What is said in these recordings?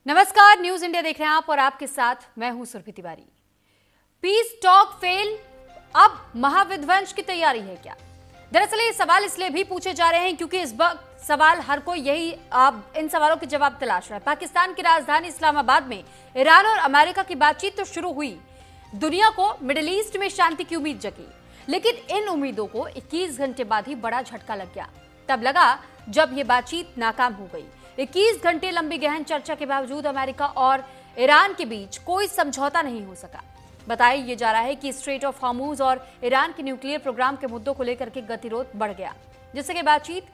नमस्कार, news India देख रहे हैं आप और आपके साथ मैं हूं Surabhi Tiwari. Peace talk fail, अब महाविध्वंस की तैयारी है क्या? दरअसल ये सवाल इसलिए भी पूछे जा रहे हैं क्योंकि इस वक्त सवाल हर कोई इन सवालों के जवाब तलाश रहा है। पाकिस्तान की राजधानी इस्लामाबाद में ईरान और अमेरिका की बातचीत तो शुरू हुई, दुनिया को मिडिल ईस्ट में शांति की उम्मीद जगी, लेकिन इन उम्मीदों को 21 घंटे बाद ही बड़ा झटका लग गया। तब लगा जब ये बातचीत नाकाम हो गई। 21 घंटे लंबी गहन चर्चा के बावजूद अमेरिका और ईरान के बीच कोई समझौता नहीं हो सका। बताया ये जा रहा है कि स्ट्रेट ऑफ हॉर्मुज और ईरान के न्यूक्लियर प्रोग्राम के मुद्दों को लेकर के गतिरोध बढ़ गया, जिससे कि बातचीत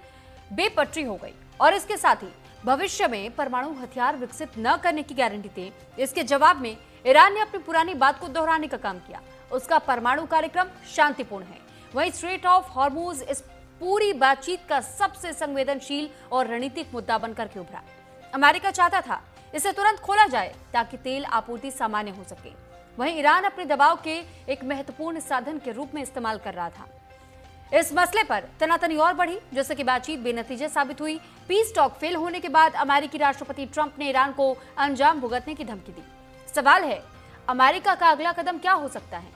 बेपटरी हो गई और इसके साथ ही भविष्य में परमाणु हथियार विकसित न करने की गारंटी थी। इसके जवाब में ईरान ने अपनी पुरानी बात को दोहराने का काम किया। उसका परमाणु कार्यक्रम शांतिपूर्ण है। वहीं स्ट्रेट ऑफ हॉर्मुज इस पूरी बातचीत का सबसे संवेदनशील और रणनीतिक मुद्दा बनकर के उभरा। अमेरिका चाहता था इसे तुरंत खोला जाए ताकि तेल आपूर्ति सामान्य हो सके। वहीं ईरान अपने दबाव के एक महत्वपूर्ण साधन के रूप में इस्तेमाल कर रहा था। इस मसले पर तनातनी और बढ़ी, जिससे कि बातचीत बेनतीजे साबित हुई। पीस टॉक फेल होने के बाद अमेरिकी राष्ट्रपति ट्रंप ने ईरान को अंजाम भुगतने की धमकी दी। सवाल है, अमेरिका का अगला कदम क्या हो सकता है?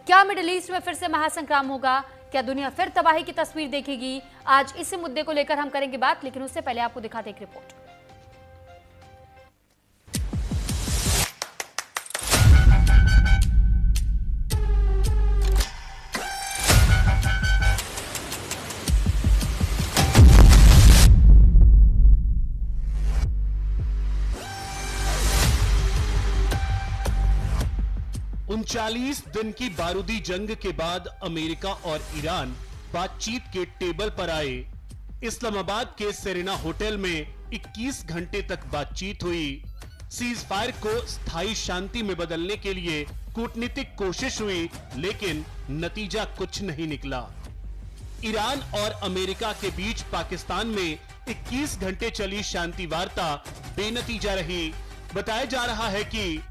क्या मिडिल ईस्ट में फिर से महासंग्राम होगा? क्या दुनिया फिर तबाही की तस्वीर देखेगी? आज इसी मुद्दे को लेकर हम करेंगे बात, लेकिन उससे पहले आपको दिखाते एक रिपोर्ट। 39 दिन की बारूदी जंग के बाद अमेरिका और ईरान बातचीत के टेबल पर आए। इस्लामाबाद के सेरेना होटल में 21 घंटे तक बातचीत हुई। सीज फायर को स्थायी शांति में बदलने के लिए कूटनीतिक कोशिश हुई, लेकिन नतीजा कुछ नहीं निकला। ईरान और अमेरिका के बीच पाकिस्तान में 21 घंटे चली शांति वार्ता बेनतीजा रही। बताया जा रहा है कि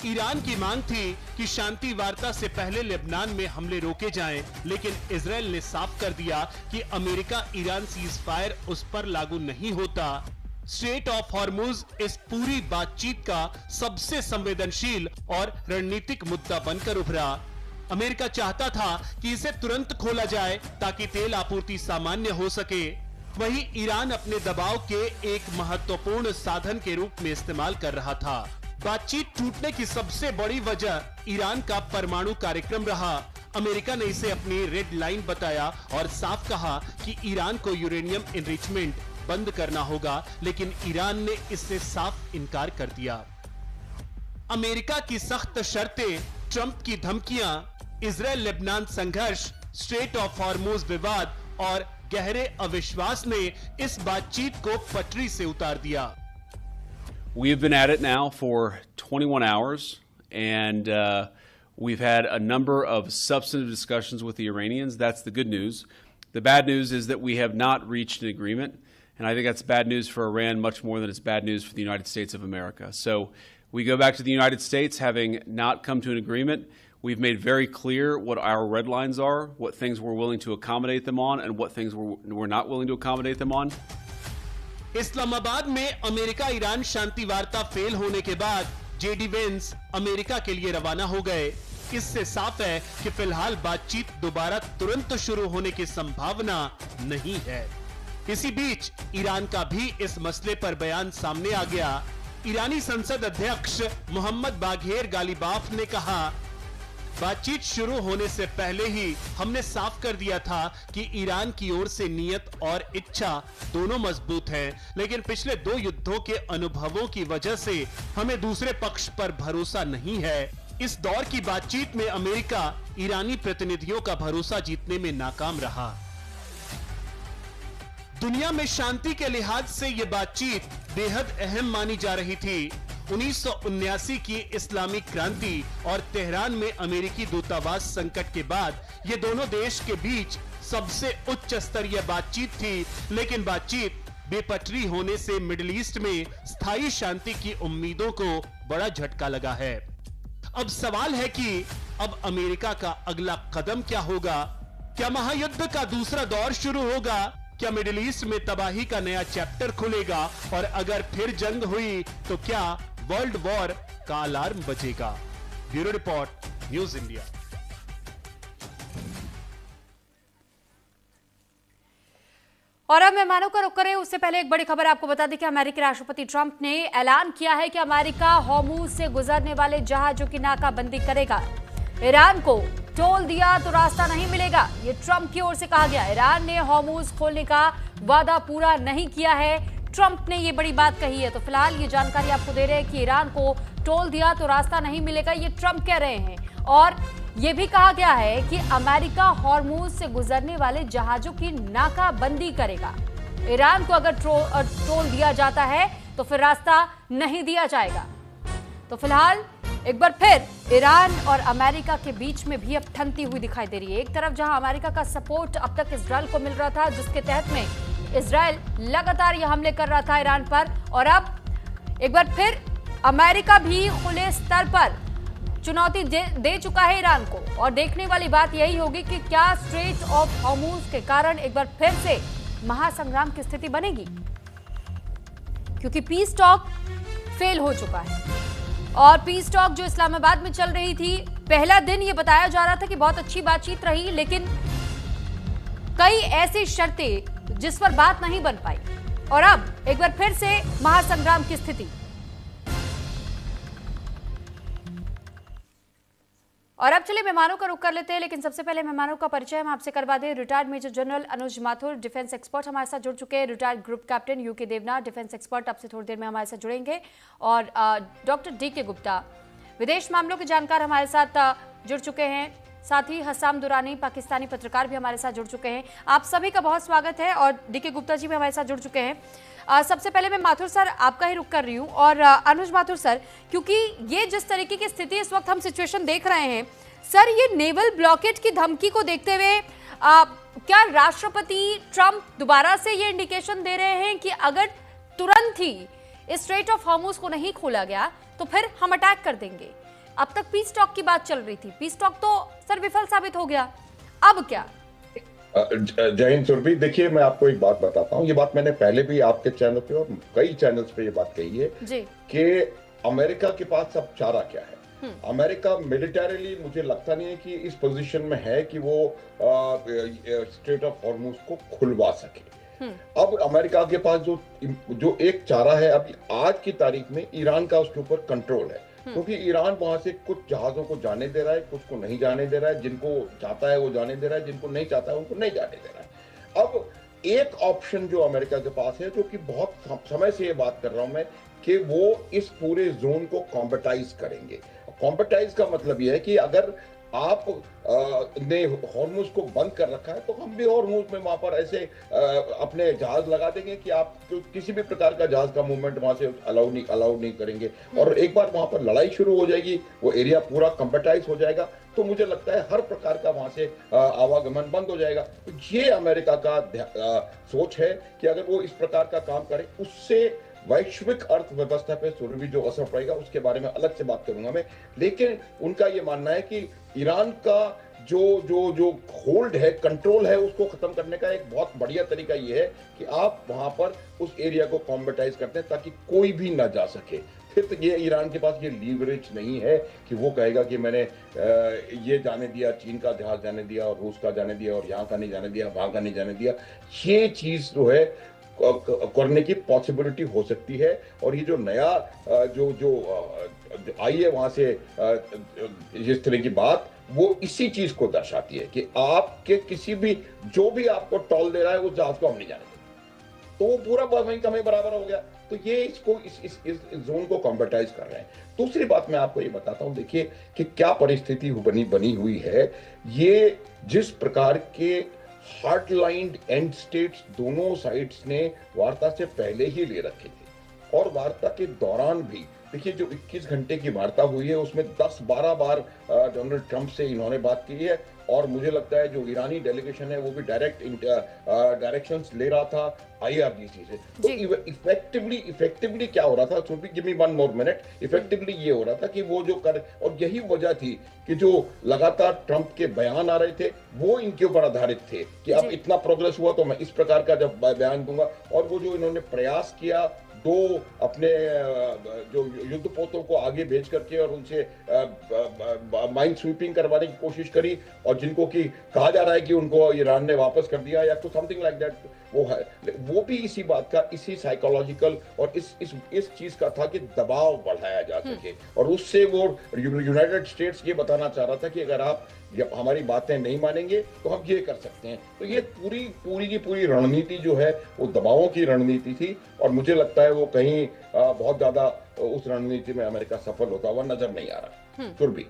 ईरान की मांग थी कि शांति वार्ता से पहले लेबनान में हमले रोके जाएं, लेकिन इजरायल ने साफ कर दिया कि अमेरिका ईरान सीज फायर उस पर लागू नहीं होता। स्ट्रेट ऑफ हॉर्मुज इस पूरी बातचीत का सबसे संवेदनशील और रणनीतिक मुद्दा बनकर उभरा। अमेरिका चाहता था कि इसे तुरंत खोला जाए ताकि तेल आपूर्ति सामान्य हो सके। वहीं ईरान अपने दबाव के एक महत्वपूर्ण साधन के रूप में इस्तेमाल कर रहा था। बातचीत टूटने की सबसे बड़ी वजह ईरान का परमाणु कार्यक्रम रहा। अमेरिका ने इसे अपनी रेड लाइन बताया और साफ कहा कि ईरान को यूरेनियम एनरिचमेंट बंद करना होगा, लेकिन ईरान ने इससे साफ इनकार कर दिया। अमेरिका की सख्त शर्तें, ट्रंप की धमकियां, इजरायल लेबनान संघर्ष, स्ट्रेट ऑफ हॉर्मुज विवाद और गहरे अविश्वास ने इस बातचीत को पटरी से उतार दिया। We have been at it now for 21 hours, and we've had a number of substantive discussions with the Iranians. That's the good news. The bad news is that we have not reached an agreement, and I think that's bad news for Iran much more than it's bad news for the United States of America. So we go back to the United States having not come to an agreement. We've made very clear what our red lines are, what things we're willing to accommodate them on, and what things we're not willing to accommodate them on. Islamabad में America Iran शांति वार्ता fail होने के बाद JD Vance America के लिए रवाना हो गए। इससे साफ है कि फिलहाल बातचीत दोबारा तुरंत शुरू होने की संभावना नहीं है। इसी बीच ईरान का भी इस मसले पर बयान सामने आ गया। ईरानी संसद अध्यक्ष मोहम्मद बाघेर गालिबाफ ने कहा, बातचीत शुरू होने से पहले ही हमने साफ कर दिया था कि ईरान की ओर से नीयत और इच्छा दोनों मजबूत हैं, लेकिन पिछले 2 युद्धों के अनुभवों की वजह से हमें दूसरे पक्ष पर भरोसा नहीं है। इस दौर की बातचीत में अमेरिका ईरानी प्रतिनिधियों का भरोसा जीतने में नाकाम रहा। दुनिया में शांति के लिहाज से यह बातचीत बेहद अहम मानी जा रही थी। 1979 की इस्लामिक क्रांति और तेहरान में अमेरिकी दूतावास संकट के बाद ये दोनों देश के बीच सबसे उच्च स्तरीय बातचीत थी, लेकिन बातचीत बेपटरी होने से मिडिल ईस्ट में स्थायी शांति की उम्मीदों को बड़ा झटका लगा है। अब सवाल है कि अब अमेरिका का अगला कदम क्या होगा? क्या महायुद्ध का दूसरा दौर शुरू होगा? क्या मिडिल ईस्ट में तबाही का नया चैप्टर खुलेगा और अगर फिर जंग हुई तो क्या वर्ल्ड वॉर का अलार्म बजेगा? Bureau report, news India. और अब मेहमानों का रुख करें उससे पहले एक बड़ी खबर आपको बता दें कि अमेरिकी राष्ट्रपति ट्रंप ने ऐलान किया है कि अमेरिका हॉर्मुज से गुजरने वाले जहाजों की नाकाबंदी करेगा। ईरान को टोल दिया तो रास्ता नहीं मिलेगा, ये ट्रंप की ओर से कहा गया। ईरान ने हॉर्मुज खोलने का वादा पूरा नहीं किया है, ट्रंप ने ये बड़ी बात कही है। तो फिलहाल ये जानकारी आपको दे रहे हैं कि ईरान को टोल दिया तो रास्ता नहीं मिलेगा, ये ट्रंप कह रहे हैं। और ये भी कहा गया है कि अमेरिका हॉर्मुज से गुजरने वाले जहाजों की नाकाबंदी करेगा। ईरान को अगर टोल दिया जाता है तो फिर रास्ता नहीं दिया जाएगा। तो फिलहाल एक बार फिर ईरान और अमेरिका के बीच में भी अब ठनती हुई दिखाई दे रही है। एक तरफ जहां अमेरिका का सपोर्ट अब तक इजरायल को मिल रहा था, जिसके तहत में इजरायल लगातार ये हमले कर रहा था ईरान पर, और अब एक बार फिर अमेरिका भी खुले स्तर पर चुनौती दे चुका है ईरान को। और देखने वाली बात यही होगी कि क्या स्ट्रेट ऑफ हॉर्मुज के कारण एक बार फिर से महासंग्राम की स्थिति बनेगी, क्योंकि पीस टॉक फेल हो चुका है। और पीस टॉक जो इस्लामाबाद में चल रही थी, पहला दिन ये बताया जा रहा था कि बहुत अच्छी बातचीत रही, लेकिन कई ऐसी शर्तें जिस पर बात नहीं बन पाई, और अब एक बार फिर से महासंग्राम की स्थिति। और अब चलिए मेहमानों का रुख कर लेते हैं, लेकिन सबसे पहले मेहमानों का परिचय हम आपसे करवा दें। Retired major general Anuj Mathur, defence expert हमारे साथ जुड़ चुके हैं। Retired group captain UK Devnath, defence expert, अब से थोड़ी देर में हमारे साथ जुड़ेंगे। और डॉक्टर डीके गुप्ता, विदेश मामलों के जानकार, हमारे साथ जुड़ चुके हैं। साथ ही हसाम दुरानी, पाकिस्तानी पत्रकार, भी हमारे साथ जुड़ चुके हैं। आप सभी का बहुत स्वागत है। और डीके गुप्ता जी भी हमारे साथ जुड़ चुके हैं। सबसे पहले मैं माथुर सर आपका ही रुख कर रही हूँ। और अनुज माथुर सर, क्योंकि ये जिस तरीके की स्थिति इस वक्त हम सिचुएशन देख रहे हैं सर, ये नेवल ब्लॉकेट की धमकी को देखते हुए क्या राष्ट्रपति ट्रंप दोबारा से ये इंडिकेशन दे रहे हैं कि अगर तुरंत ही स्ट्रेट ऑफ हॉर्मुज को नहीं खोला गया तो फिर हम अटैक कर देंगे? अब तक पीस टॉक की बात चल रही थी, पीस टॉक तो सर विफल साबित हो गया, अब क्या? जय हिंद सुरभि। देखिए, मैं आपको एक बात बताता हूँ, ये बात मैंने पहले भी आपके चैनल पे और कई चैनल्स पे ये बात कही है कि अमेरिका के पास अब चारा क्या है। अमेरिका मिलिटरीली मुझे लगता नहीं है कि इस पोजीशन में है कि वो स्ट्रेट ऑफ हॉर्मुज को खुलवा सके। अब अमेरिका के पास जो एक चारा है, अभी आज की तारीख में ईरान का उसके ऊपर कंट्रोल है, क्योंकि ईरान वहां से कुछ जहाजों को जाने दे रहा है, कुछ को नहीं जाने दे रहा है। जिनको चाहता है वो जाने दे रहा है, जिनको नहीं चाहता है उनको नहीं जाने दे रहा है। अब एक ऑप्शन जो अमेरिका के पास है, जो कि बहुत समय से ये बात कर रहा हूं मैं, कि वो इस पूरे जोन को कॉम्बेटाइज करेंगे। कॉम्बेटाइज का मतलब यह है कि अगर आप ने हॉर्मुज को बंद कर रखा है तो हम भी हॉर्मुज में वहां पर ऐसे अपने जहाज लगा देंगे कि आप किसी भी प्रकार का जहाज का मूवमेंट वहां से अलाउ नहीं करेंगे। और एक बार वहां पर लड़ाई शुरू हो जाएगी, वो एरिया पूरा कॉम्बेटाइज हो जाएगा, तो मुझे लगता है हर प्रकार का वहां से आवागमन बंद हो जाएगा। तो ये अमेरिका का सोच है कि अगर वो इस प्रकार का काम करे, उससे वैश्विक अर्थव्यवस्था पे सुरभि जो असर पड़ेगा उसके बारे में अलग से बात करूंगा मैं। लेकिन उनका ये मानना है कि ईरान का जो होल्ड है, कंट्रोल है, उसको खत्म करने का एक बहुत बढ़िया तरीका ये है कि आप वहां पर उस एरिया को कॉम्बेटाइज करते हैं ताकि कोई भी ना जा सके। फिर तो ये ईरान के पास ये लीवरेज नहीं है कि वो कहेगा कि मैंने ये जाने दिया, चीन का जहाज जाने दिया और रूस का जाने दिया और यहाँ का नहीं जाने दिया, वहां का नहीं जाने दिया। ये चीज जो है करने की पॉसिबिलिटी हो सकती है। और ये जो नया जो आई है वहां से इस तरह की बात, वो इसी चीज को दर्शाती है कि आपके किसी भी जो भी आपको टोल दे रहा है उस जहाज को हम नहीं जाने देंगे, तो वो पूरा वहीं का वहीं बराबर हो गया। तो ये इसको इस जोन को कॉम्बेटाइज कर रहे हैं। दूसरी बात मैं आपको ये बताता हूं, देखिए कि क्या परिस्थिति बनी हुई है। ये जिस प्रकार के हार्डलाइन एंड स्टेट्स दोनों साइड्स ने वार्ता से पहले ही ले रखे थे, और वार्ता के दौरान भी देखिए जो 21 घंटे की वार्ता हुई है उसमें 10-12 बार डोनाल्ड ट्रंप से इन्होंने बात की है और मुझे लगता है जो ईरानी डेलीगेशन है वो भी डायरेक्ट डायरेक्शंस ले रहा था IRGC से। तो इफेक्टिवली क्या हो रहा था, Surabhi give me 1 more minute, effectively ये हो रहा था कि वो जो और यही वजह थी कि जो लगातार ट्रंप के बयान आ रहे थे वो इनके ऊपर आधारित थे कि अब इतना प्रोग्रेस हुआ तो मैं इस प्रकार का जब बयान दूंगा। और वो जो इन्होंने प्रयास किया 2 अपने जो युद्धपोतों को आगे भेज करके और उनसे माइंड स्वीपिंग करवाने की कोशिश करी, और जिनको कि कहा जा रहा है कि उनको ईरान ने वापस कर दिया या कुछ समथिंग लाइक दैट, वो भी इसी बात का, इसी साइकोलॉजिकल और इस चीज का था कि दबाव बढ़ाया जा सके। और उससे वो यूनाइटेड स्टेट्स ये बताना चाह रहा था कि अगर आप जब हमारी बातें नहीं मानेंगे तो हम ये कर सकते हैं। तो ये पूरी की पूरी रणनीति जो है वो दबावों की रणनीति थी, और मुझे लगता है वो कहीं बहुत ज्यादा उस रणनीति में अमेरिका सफल होता हुआ नजर नहीं आ रहा। सुरभि,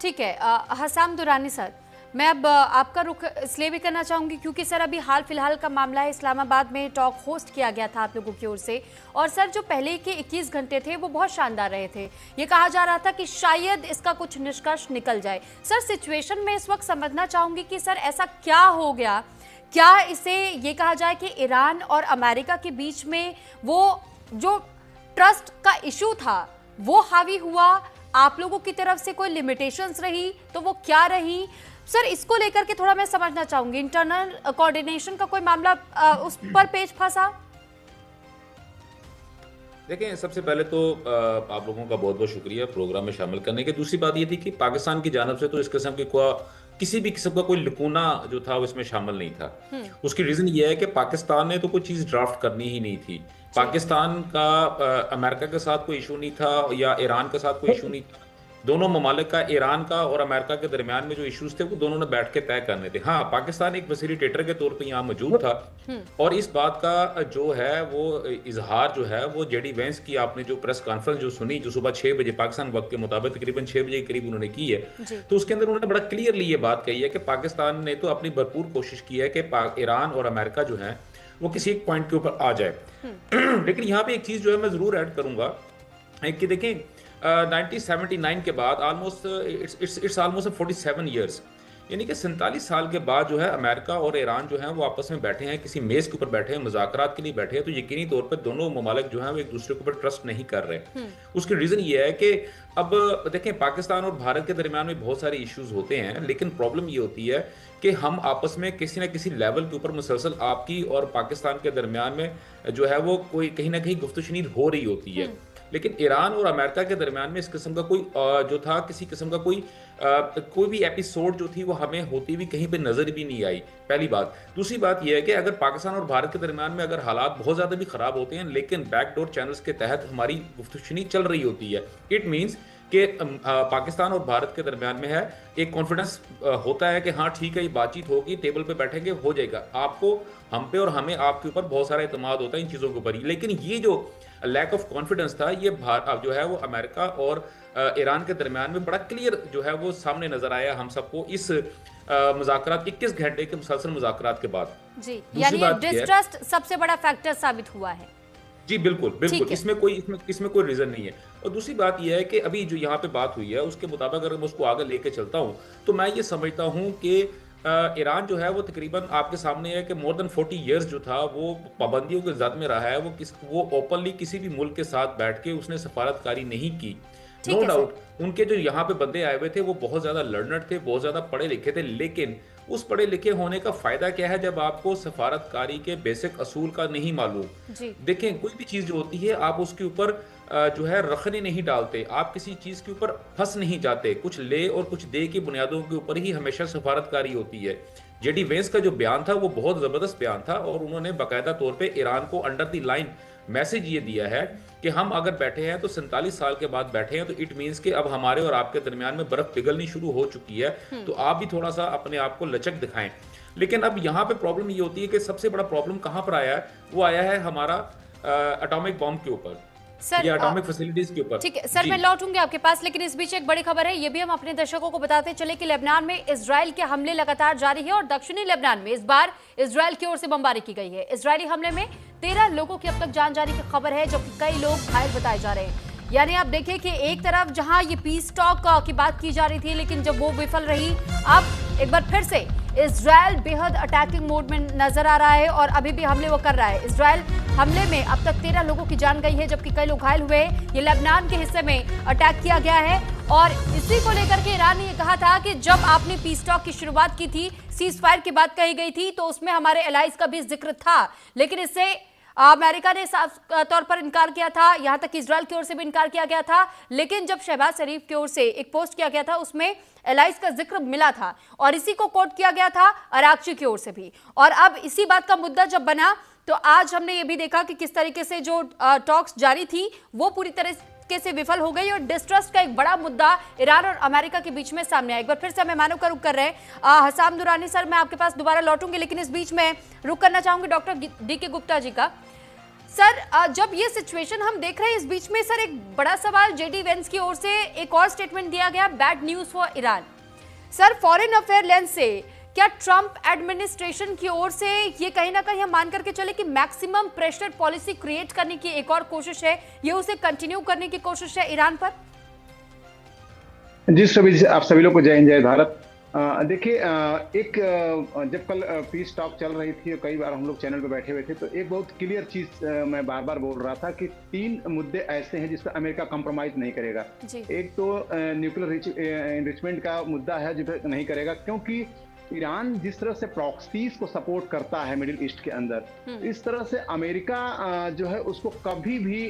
ठीक है। हसाम दुरानी सर, मैं अब आपका रुख इसलिए भी करना चाहूंगी क्योंकि सर अभी हाल फिलहाल का मामला है, इस्लामाबाद में टॉक होस्ट किया गया था आप लोगों की ओर से, और सर जो पहले के 21 घंटे थे वो बहुत शानदार रहे थे। ये कहा जा रहा था कि शायद इसका कुछ निष्कर्ष निकल जाए। सर सिचुएशन में इस वक्त समझना चाहूंगी कि सर ऐसा क्या हो गया, क्या इसे ये कहा जाए कि ईरान और अमेरिका के बीच में वो जो ट्रस्ट का इशू था वो हावी हुआ, आप लोगों की तरफ से कोई लिमिटेशंस रही तो वो क्या रही? सर इसको लेकर के थोड़ा मैं समझना चाहूंगी, इंटरनल कोऑर्डिनेशन का कोई मामला उस पर पेच फंसा? देखें, सबसे पहले तो आप लोगों का बहुत बहुत शुक्रिया प्रोग्राम में शामिल करने की। दूसरी बात ये थी कि पाकिस्तान की जानब से तो इस किस्म की किसी भी किस्म का कोई लुकूना जो था वो इसमें शामिल नहीं था। उसकी रीजन ये है कि पाकिस्तान ने तो कोई चीज ड्राफ्ट करनी ही नहीं थी। पाकिस्तान का अमेरिका के साथ कोई इशू नहीं था या ईरान के साथ कोई इशू नहीं था। दोनों ममालिक का, ईरान का और अमेरिका के दरमियान में जो इश्यूज थे वो दोनों ने बैठ के तय करने थे। हाँ, पाकिस्तान एक फैसिलिटेटर के तौर पे यहाँ मौजूद था, और इस बात का जो है वो इजहार जो है वो जेडी वेंस की आपने जो प्रेस कॉन्फ्रेंस जो सुनी, जो सुबह 6 बजे पाकिस्तान वक्त के मुताबिक तकरीबन 6 बजे के करीब उन्होंने की है, तो उसके अंदर उन्होंने बड़ा क्लियरली ये बात कही है कि पाकिस्तान ने तो अपनी भरपूर कोशिश की है कि ईरान और अमेरिका जो है वो किसी एक पॉइंट के ऊपर आ जाए। लेकिन यहाँ पे एक चीज जो है मैं जरूर ऐड करूंगा कि देखें 1979 के बाद ऑलमोस्ट इट्स ऑलमोस्ट 47 ईयर्स, यानी कि 47 साल के बाद जो है अमेरिका और ईरान जो है वो आपस में बैठे हैं, किसी मेज के ऊपर बैठे हैं, मुज़ाकरात के लिए बैठे हैं, तो यकीनी तौर पर दोनों ममालिक जो है वो एक दूसरे के ऊपर ट्रस्ट नहीं कर रहे। उसकी रीजन ये है कि अब देखें, पाकिस्तान और भारत के दरमियान में बहुत सारे इश्यूज होते हैं, लेकिन प्रॉब्लम ये होती है कि हम आपस में किसी न किसी लेवल के ऊपर मुसलसल आपकी और पाकिस्तान के दरमियान में जो है वो कोई कहीं ना कहीं गुफ्तगू हो रही होती है। लेकिन ईरान और अमेरिका के दरमियान में इस किस्म का कोई जो था, किसी किस्म का कोई भी एपिसोड जो थी वो हमें होती हुई कहीं पे नजर भी नहीं आई, पहली बात। दूसरी बात यह है कि अगर पाकिस्तान और भारत के दरमियान में अगर हालात बहुत ज्यादा भी खराब होते हैं, लेकिन बैकडोर चैनल्स के तहत हमारी गुफ्तगू चल रही होती है, इट मीन्स कि पाकिस्तान और भारत के दरमियान में है एक कॉन्फिडेंस होता है कि हाँ ठीक है, ये बातचीत होगी, टेबल पे बैठेंगे, हो जाएगा। आपको, हम पे और हमें आपके ऊपर बहुत सारा एतमाद होता है इन चीज़ों के ऊपर ही। लेकिन ये जो लैक ऑफ कॉन्फिडेंस था, ये जो है वो अमेरिका और ईरान के दरमियान में बड़ा क्लियर जो है वो सामने नजर आया हम सबको इस मुज़ाकरात 21 घंटे के मुसलसल मुज़ाकरात के बाद। जी, यानी डिस्ट्रस्ट सबसे बड़ा फैक्टर साबित हुआ है। जी बिल्कुल बिल्कुल, इसमें कोई रीजन नहीं है। और दूसरी बात यह है कि अभी जो यहाँ पे बात हुई है उसके मुताबिक अगर मैं उसको आगे लेके चलता हूँ तो मैं ये समझता हूँ कि ईरान जो है वो तकरीबन आपके सामने है कि मोर देन 40 इयर्स जो था वो पाबंदियों के जद में रहा है। वो ओपनली किसी भी मुल्क के साथ बैठ के उसने सफारतकारी नहीं की। नो डाउट उनके जो यहाँ पे बंदे आए हुए थे वो बहुत ज्यादा लर्नर थे, बहुत ज्यादा पढ़े लिखे थे, लेकिन उस पढ़े लिखे होने का फायदा क्या है जब आपको सफारतकारी के बेसिक असूल का नहीं मालूम। देखें, कोई भी चीज जो होती है आप उसके ऊपर जो है रखने नहीं डालते, आप किसी चीज के ऊपर फंस नहीं जाते, कुछ ले और कुछ दे की बुनियादों के ऊपर ही हमेशा सफारतकारी होती है। जेडी वेंस का जो बयान था वो बहुत जबरदस्त बयान था और उन्होंने बाकायदा तौर पे ईरान को अंडर द लाइन मैसेज ये दिया है कि हम अगर बैठे हैं तो 47 साल के बाद बैठे हैं, तो इट मीन्स कि अब हमारे और आपके दरमियान में बर्फ पिघलनी शुरू हो चुकी है, तो आप भी थोड़ा सा अपने आप को लचक दिखाएं। लेकिन अब यहाँ पे प्रॉब्लम ये होती है कि सबसे बड़ा प्रॉब्लम कहाँ पर आया है, वो आया है हमारा एटॉमिक बॉम्ब के ऊपर या एटॉमिक फैसिलिटीज के ऊपर। ठीक है सर, मैं लौटूंगी आपके पास, लेकिन इस बीच एक बड़ी खबर है, ये भी हम अपने दर्शकों को बताते चले कि लेबनान में इजराइल के हमले लगातार जारी है और दक्षिणी लेबनान में इस बार इजराइल की ओर से बमबारी की गई है। इजरायली हमले में 13 लोगों की अब तक जान जाने की खबर है, जबकि कई लोग घायल बताए जा रहे हैं। यानी आप देखिए कि एक तरफ जहां ये पीस टॉक की बात की जा रही थी, लेकिन जब वो विफल रही, अब एक बार फिर से इजरायल बेहद अटैकिंग मोड में नजर आ रहा है और अभी भी हमले वो कर रहा है। इजरायल हमले में अब तक 13 लोगों की जान गई है, जबकि कई लोग घायल हुए हैं। ये लेबनान के हिस्से में अटैक किया गया है और इसी को लेकर के ईरान ने ये कहा था कि जब आपने पीस टॉक की शुरुआत की थी, सीज फायर की बात कही गई थी, तो उसमें हमारे एलाइज का भी जिक्र था, लेकिन इससे अमेरिका ने साफ तौर पर इनकार किया था, यहां तक इजरायल की ओर से भी इनकार किया गया था। लेकिन जब शहबाज शरीफ की ओर से एक पोस्ट किया गया था, उसमें एलाइज का जिक्र मिला था और इसी को कोट किया गया था अरागची की ओर से भी। और अब इसी बात का मुद्दा जब बना तो आज हमने ये भी देखा कि किस तरीके से जो टॉक्स जारी थी वो पूरी तरह से विफल हो गई और डिस्ट्रस्ट का एक बड़ा मुद्दा ईरान और अमेरिका के बीच में सामने आया। एक बार फिर से मेहमानों का रुख कर रहे हैं। हसाम दुरानी सर, मैं आपके पास दोबारा लौटूंगी, लेकिन इस बीच में रुख करना चाहूंगी डॉक्टर डी.के. गुप्ता जी का। सर, जब ये सिचुएशन हम देख रहे हैं, इस बीच में सर एक बड़ा सवाल जेडी वेंस की ओर से एक और स्टेटमेंट दिया गया, bad news for Iran. Sir, foreign affair lens से क्या ट्रंप एडमिनिस्ट्रेशन की ओर से ये कहीं ना कहीं हम मान करके चले कि मैक्सिमम प्रेशर पॉलिसी क्रिएट करने की एक और कोशिश है, ये उसे कंटिन्यू करने की कोशिश है ईरान पर? जी, आप सभी लोग को जय हिंद, जय भारत। देखिए, जब कल पीस टॉक चल रही थी, कई बार हम लोग चैनल पे बैठे हुए थे, तो एक बहुत क्लियर चीज मैं बार बार बोल रहा था कि 3 मुद्दे ऐसे हैं जिस पर अमेरिका कंप्रोमाइज नहीं करेगा। एक तो न्यूक्लियर एनरिचमेंट का मुद्दा है जिस पर नहीं करेगा, क्योंकि ईरान जिस तरह से प्रॉक्सीज को सपोर्ट करता है मिडिल ईस्ट के अंदर, इस तरह से अमेरिका जो है उसको कभी भी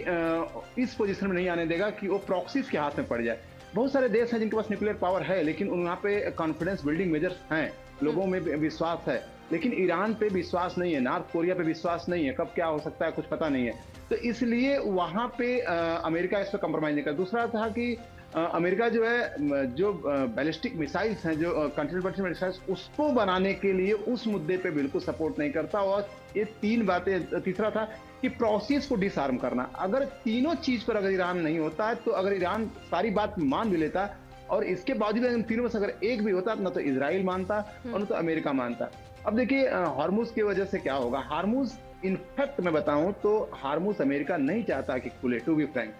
इस पोजीशन में नहीं आने देगा कि वो प्रॉक्सीज के हाथ में पड़ जाए। बहुत सारे देश हैं जिनके पास न्यूक्लियर पावर है, लेकिन वहाँ पे कॉन्फिडेंस बिल्डिंग मेजर्स हैं, लोगों में विश्वास है, लेकिन ईरान पे विश्वास नहीं है, नॉर्थ कोरिया पे विश्वास नहीं है, कब क्या हो सकता है कुछ पता नहीं है। तो इसलिए वहाँ पे अमेरिका इस पर कम्प्रोमाइज नहीं कर। दूसरा था कि अमेरिका जो है जो बैलिस्टिक मिसाइल्स हैं, जो कंटिनेंटल मिसाइल्स, उसको बनाने के लिए उस मुद्दे पे बिल्कुल सपोर्ट नहीं करता। और ये 3 बातें। तीसरा था कि प्रोसेस को डिसआर्म करना। अगर तीनों चीज पर अगर ईरान नहीं होता है, तो अगर ईरान सारी बात मान भी लेता और इसके बावजूद इन तीनों में से अगर एक भी होता, ना तो इजराइल मानता और न तो अमेरिका मानता। अब देखिए, हार्मूज की वजह से क्या होगा। हार्मूज इनफैक्ट मैं बताऊं तो हार्मूज अमेरिका नहीं चाहता कि खुले, टू बी फ्रैंक।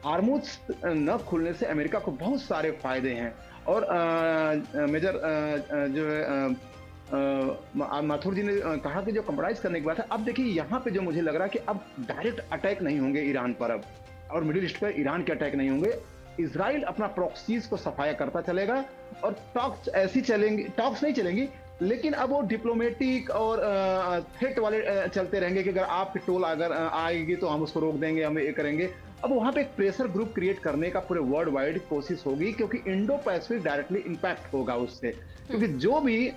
हार्मूज न खुलने से अमेरिका को बहुत सारे फायदे हैं। और मेजर जो है माथुर जी ने कहा कि जो कंप्रोमाइज करने की बात है, अब देखिए यहाँ पे जो मुझे लग रहा है कि अब डायरेक्ट अटैक नहीं होंगे ईरान पर अब, और मिडिल ईस्ट पर ईरान के अटैक नहीं होंगे। इजराइल अपना प्रॉक्सीज को सफाया करता चलेगा और टॉक्स ऐसी चलेंगी, टॉक्स नहीं चलेंगी, लेकिन अब वो डिप्लोमेटिक और थ्रेट वाले चलते रहेंगे कि अगर आपकी टोल अगर आएगी तो हम उसको रोक देंगे, हम ये करेंगे। अब वहां पे एक प्रेशर ग्रुप क्रिएट करने का पूरे वर्ल्ड वाइड कोशिश होगी, क्योंकि इंडो पैसिफिक डायरेक्टली इंपैक्ट होगा उससे, क्योंकि जो भी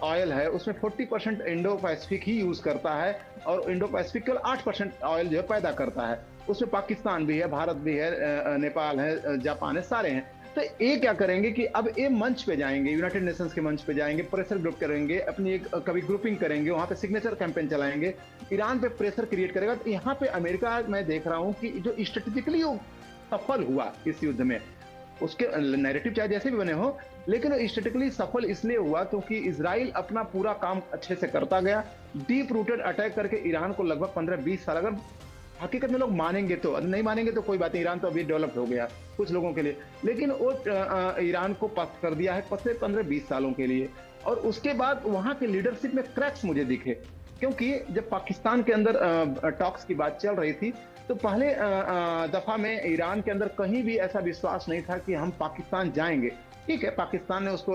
ऑयल है उसमें 40% इंडो पैसिफिक ही यूज करता है और इंडो पैसिफिक केवल 8% ऑयल जो है पैदा करता है। उसमें पाकिस्तान भी है, भारत भी है, नेपाल है, जापान है, सारे हैं। तो ये क्या करेंगे कि अब ये मंच पे जाएंगे, यूनाइटेड नेशंस के मंच पे जाएंगे, प्रेशर ग्रुप करेंगे, अपनी एक कभी ग्रुपिंग करेंगे, वहां पे सिग्नेचर कैंपेन चलाएंगे, ईरान पे प्रेशर क्रिएट करेगा। तो यहाँ पे अमेरिका मैं देख रहा हूँ कि जो स्ट्रेटेजिकली सफल हुआ इस युद्ध में, उसके नैरेटिव चाहे जैसे भी बने हो, लेकिन स्ट्रेटेजिकली सफल इसलिए हुआ क्योंकि इजराइल अपना पूरा काम अच्छे से करता गया, डीप रूटेड अटैक करके ईरान को लगभग 15-20 साल, अगर हकीकत में लोग मानेंगे तो, नहीं मानेंगे तो कोई बात नहीं, ईरान तो अभी डेवलप हो गया कुछ लोगों के लिए, लेकिन वो ईरान को पस्त कर दिया है 15-20 सालों के लिए। और उसके बाद वहां के लीडरशिप में क्रैक्स मुझे दिखे, क्योंकि जब पाकिस्तान के अंदर टॉक्स की बात चल रही थी, तो पहले दफा में ईरान के अंदर कहीं भी ऐसा विश्वास नहीं था कि हम पाकिस्तान जाएंगे। ठीक है, पाकिस्तान ने उसको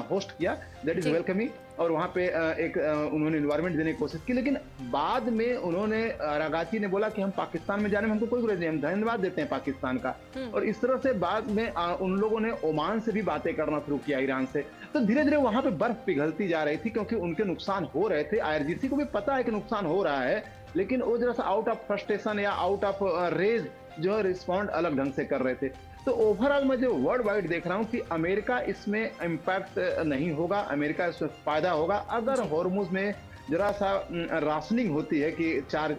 होस्ट किया, दैट इज वेलकमिंग, और वहां पे एक उन्होंने एनवायरनमेंट देने की कोशिश की, लेकिन बाद में उन्होंने रागाची ने बोला कि हम पाकिस्तान में जाने में हमको कोई गुरेज नहीं, हम धन्यवाद देते हैं पाकिस्तान का। और इस तरह से बाद में उन लोगों ने ओमान से भी बातें करना शुरू किया, ईरान से। तो धीरे धीरे वहां पे बर्फ पिघलती जा रही थी, क्योंकि उनके नुकसान हो रहे थे, IRGC को भी पता है कि नुकसान हो रहा है, लेकिन वो जरा सा आउट ऑफ फ्रस्ट्रेशन या आउट ऑफ रेज जो है रिस्पॉन्ड अलग ढंग से कर रहे थे। तो ओवरऑल मैं जो वर्ल्ड वाइड देख रहा हूं कि अमेरिका इसमें इम्पैक्ट नहीं होगा, अमेरिका इसमें फायदा होगा। अगर हॉर्मुज में जरा सा राशनिंग होती है कि 4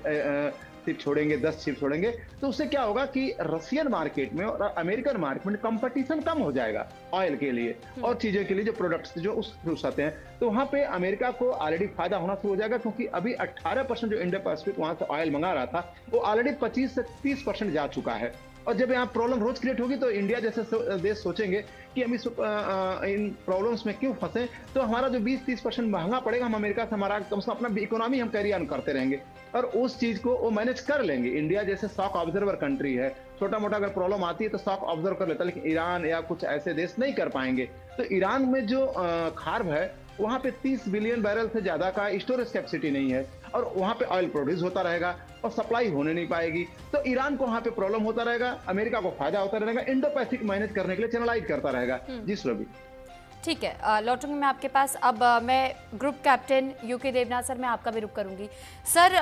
शिप छोड़ेंगे, 10 शिप छोड़ेंगे, तो उससे क्या होगा कि रशियन मार्केट में और अमेरिकन मार्केट में कंपटीशन कम हो जाएगा ऑयल के लिए और चीजों के लिए, जो प्रोडक्ट्स जो उस थ्रू आते हैं। तो वहां पे अमेरिका को ऑलरेडी फायदा होना शुरू हो जाएगा, क्योंकि अभी 18% जो इंडो पैसिफिक वहां से ऑयल मंगा रहा था, वो ऑलरेडी 25 से 30% जा चुका है। और जब यहाँ प्रॉब्लम रोज क्रिएट होगी तो इंडिया जैसे देश सोचेंगे कि हम इन प्रॉब्लम्स में क्यों फंसे, तो हमारा जो 20-30% महंगा पड़ेगा, हम अमेरिका से हमारा कम से कम अपना इकोनॉमी हम कैरी ऑन करते रहेंगे और उस चीज को वो मैनेज कर लेंगे। इंडिया जैसे शॉक ऑब्जर्वर कंट्री है, छोटा मोटा अगर प्रॉब्लम आती है तो शॉक ऑब्जर्व कर लेता है, लेकिन ईरान या कुछ ऐसे देश नहीं कर पाएंगे। तो ईरान में जो खार्ब है वहां पे 30 बिलियन बैरल से ज्यादा का स्टोरेज कैपेसिटी नहीं है और वहां पे ऑयल प्रोड्यूस होता रहेगा और सप्लाई होने नहीं पाएगी, तो ईरान को वहां पे प्रॉब्लम होता रहेगा, अमेरिका को फायदा होता रहेगा, इंडो पैसिफिक मैनेज करने के लिए चैनलाइज करता रहेगा। जी सुरभि, ठीक है, लौटूंगी मैं आपके पास। अब मैं group captain UK Devnath sir, मैं आपका भी रुख करूंगी। सर,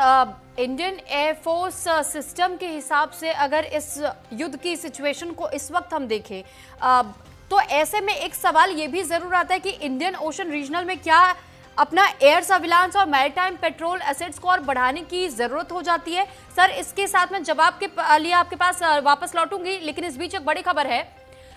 इंडियन एयरफोर्स सिस्टम के हिसाब से अगर इस युद्ध की सिचुएशन को इस वक्त हम देखें तो ऐसे में एक सवाल ये भी जरूर आता है कि इंडियन ओशन रीजनल में क्या अपना एयर सर्विलांस और मैरीटाइम पेट्रोल एसेट्स को और बढ़ाने की जरूरत हो जाती है। सर, इसके साथ में जवाब के लिए आपके पास वापस लौटूंगी, लेकिन इस बीच एक बड़ी खबर है।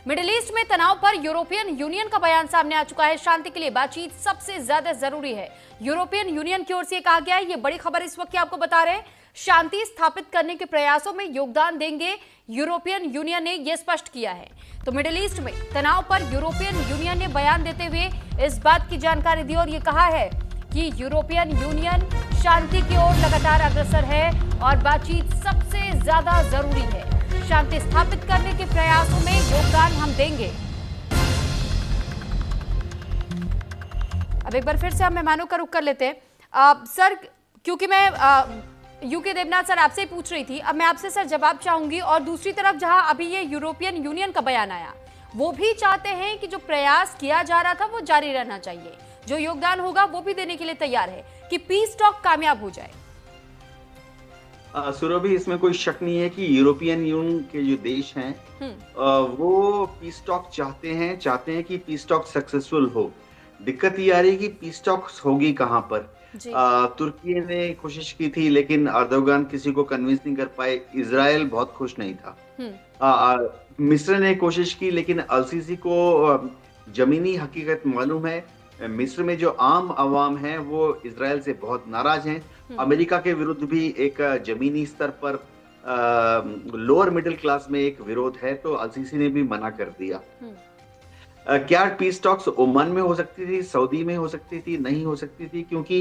मिडिल ईस्ट में तनाव पर यूरोपियन यूनियन का बयान सामने आ चुका है। शांति के लिए बातचीत सबसे ज्यादा जरूरी है, यूरोपियन यूनियन की ओर से कहा गया है। ये बड़ी खबर इस वक्त की आपको बता रहे हैं। शांति स्थापित करने के प्रयासों में योगदान देंगे, यूरोपियन यूनियन ने यह स्पष्ट किया है। तो मिडिल ईस्ट में तनाव पर यूरोपियन यूनियन ने बयान देते हुए इस बात की जानकारी दी और ये कहा है कि यूरोपियन यूनियन शांति की ओर लगातार अग्रसर है और बातचीत सबसे ज्यादा जरूरी है। शांति स्थापित करने के प्रयासों में योगदान हम देंगे। अब एक बार फिर से हम मेहमानों का रुख कर लेते हैं। सर, क्योंकि मैं यूके देवनाथ सर आपसे ही पूछ रही थी, अब मैं आपसे सर जवाब चाहूंगी। और दूसरी तरफ जहां अभी ये यूरोपियन यूनियन का बयान आया, वो भी चाहते हैं कि जो प्रयास किया जा रहा था वो जारी रहना चाहिए, जो योगदान होगा वो भी देने के लिए तैयार है कि पीस टॉक कामयाब हो जाए। सुरभि, इसमें कोई शक नहीं है कि यूरोपियन यूनियन के जो देश हैं वो पीस टॉक चाहते हैं कि पीस टॉक सक्सेसफुल हो। दिक्कत ये आ रही है कि पीस टॉक होगी कहाँ पर। तुर्की ने कोशिश की थी लेकिन अर्दोगान किसी को कन्विंस नहीं कर पाए। इजराइल बहुत खुश नहीं था। मिस्र ने कोशिश की लेकिन अल-सीसी को जमीनी हकीकत मालूम है। मिस्र में जो आम अवाम है वो इजराइल से बहुत नाराज हैं। अमेरिका के विरुद्ध भी एक जमीनी स्तर पर लोअर मिडिल क्लास में एक विरोध है, तो अल-सीसी ने भी मना कर दिया। क्या पीस टॉक्स ओमान में हो सकती थी, सऊदी में हो सकती थी? नहीं हो सकती थी, क्योंकि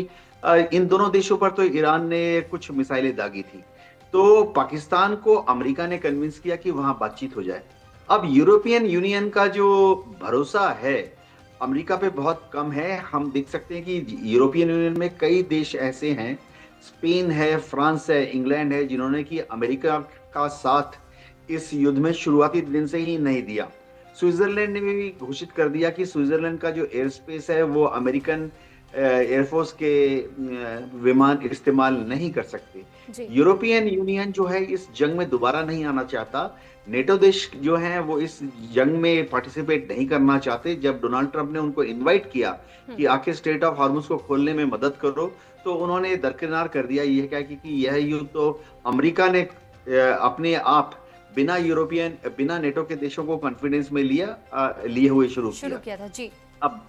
इन दोनों देशों पर तो ईरान ने कुछ मिसाइलें दागी थी। तो पाकिस्तान को अमेरिका ने कन्विंस किया कि वहां बातचीत हो जाए। अब यूरोपियन यूनियन का जो भरोसा है अमेरिका पे बहुत कम है। हम देख सकते हैं कि यूरोपियन यूनियन में कई देश ऐसे हैं, स्पेन है, फ्रांस है, इंग्लैंड है, जिन्होंने कि अमेरिका का साथ इस युद्ध में शुरुआती दिन से ही नहीं दिया। स्विट्जरलैंड ने भी घोषित कर दिया कि स्विट्जरलैंड का जो एयर स्पेस है वो अमेरिकन एयरफोर्स के विमान इस्तेमाल नहीं कर सकते। यूरोपियन यूनियन जो है इस जंग में दोबारा नहीं आना चाहता। नेटो देश जो हैं वो इस जंग में पार्टिसिपेट नहीं करना चाहते। जब डोनाल्ड ट्रंप ने उनको इनवाइट किया कि आखिर स्ट्रेट ऑफ हार्मुज को खोलने में मदद करो, तो उन्होंने दरकिनार कर दिया। यह क्या कि यह युद्ध तो अमेरिका ने अपने आप बिना नेटो के देशों को कॉन्फिडेंस में लिए हुए शुरू किया था। जी, अब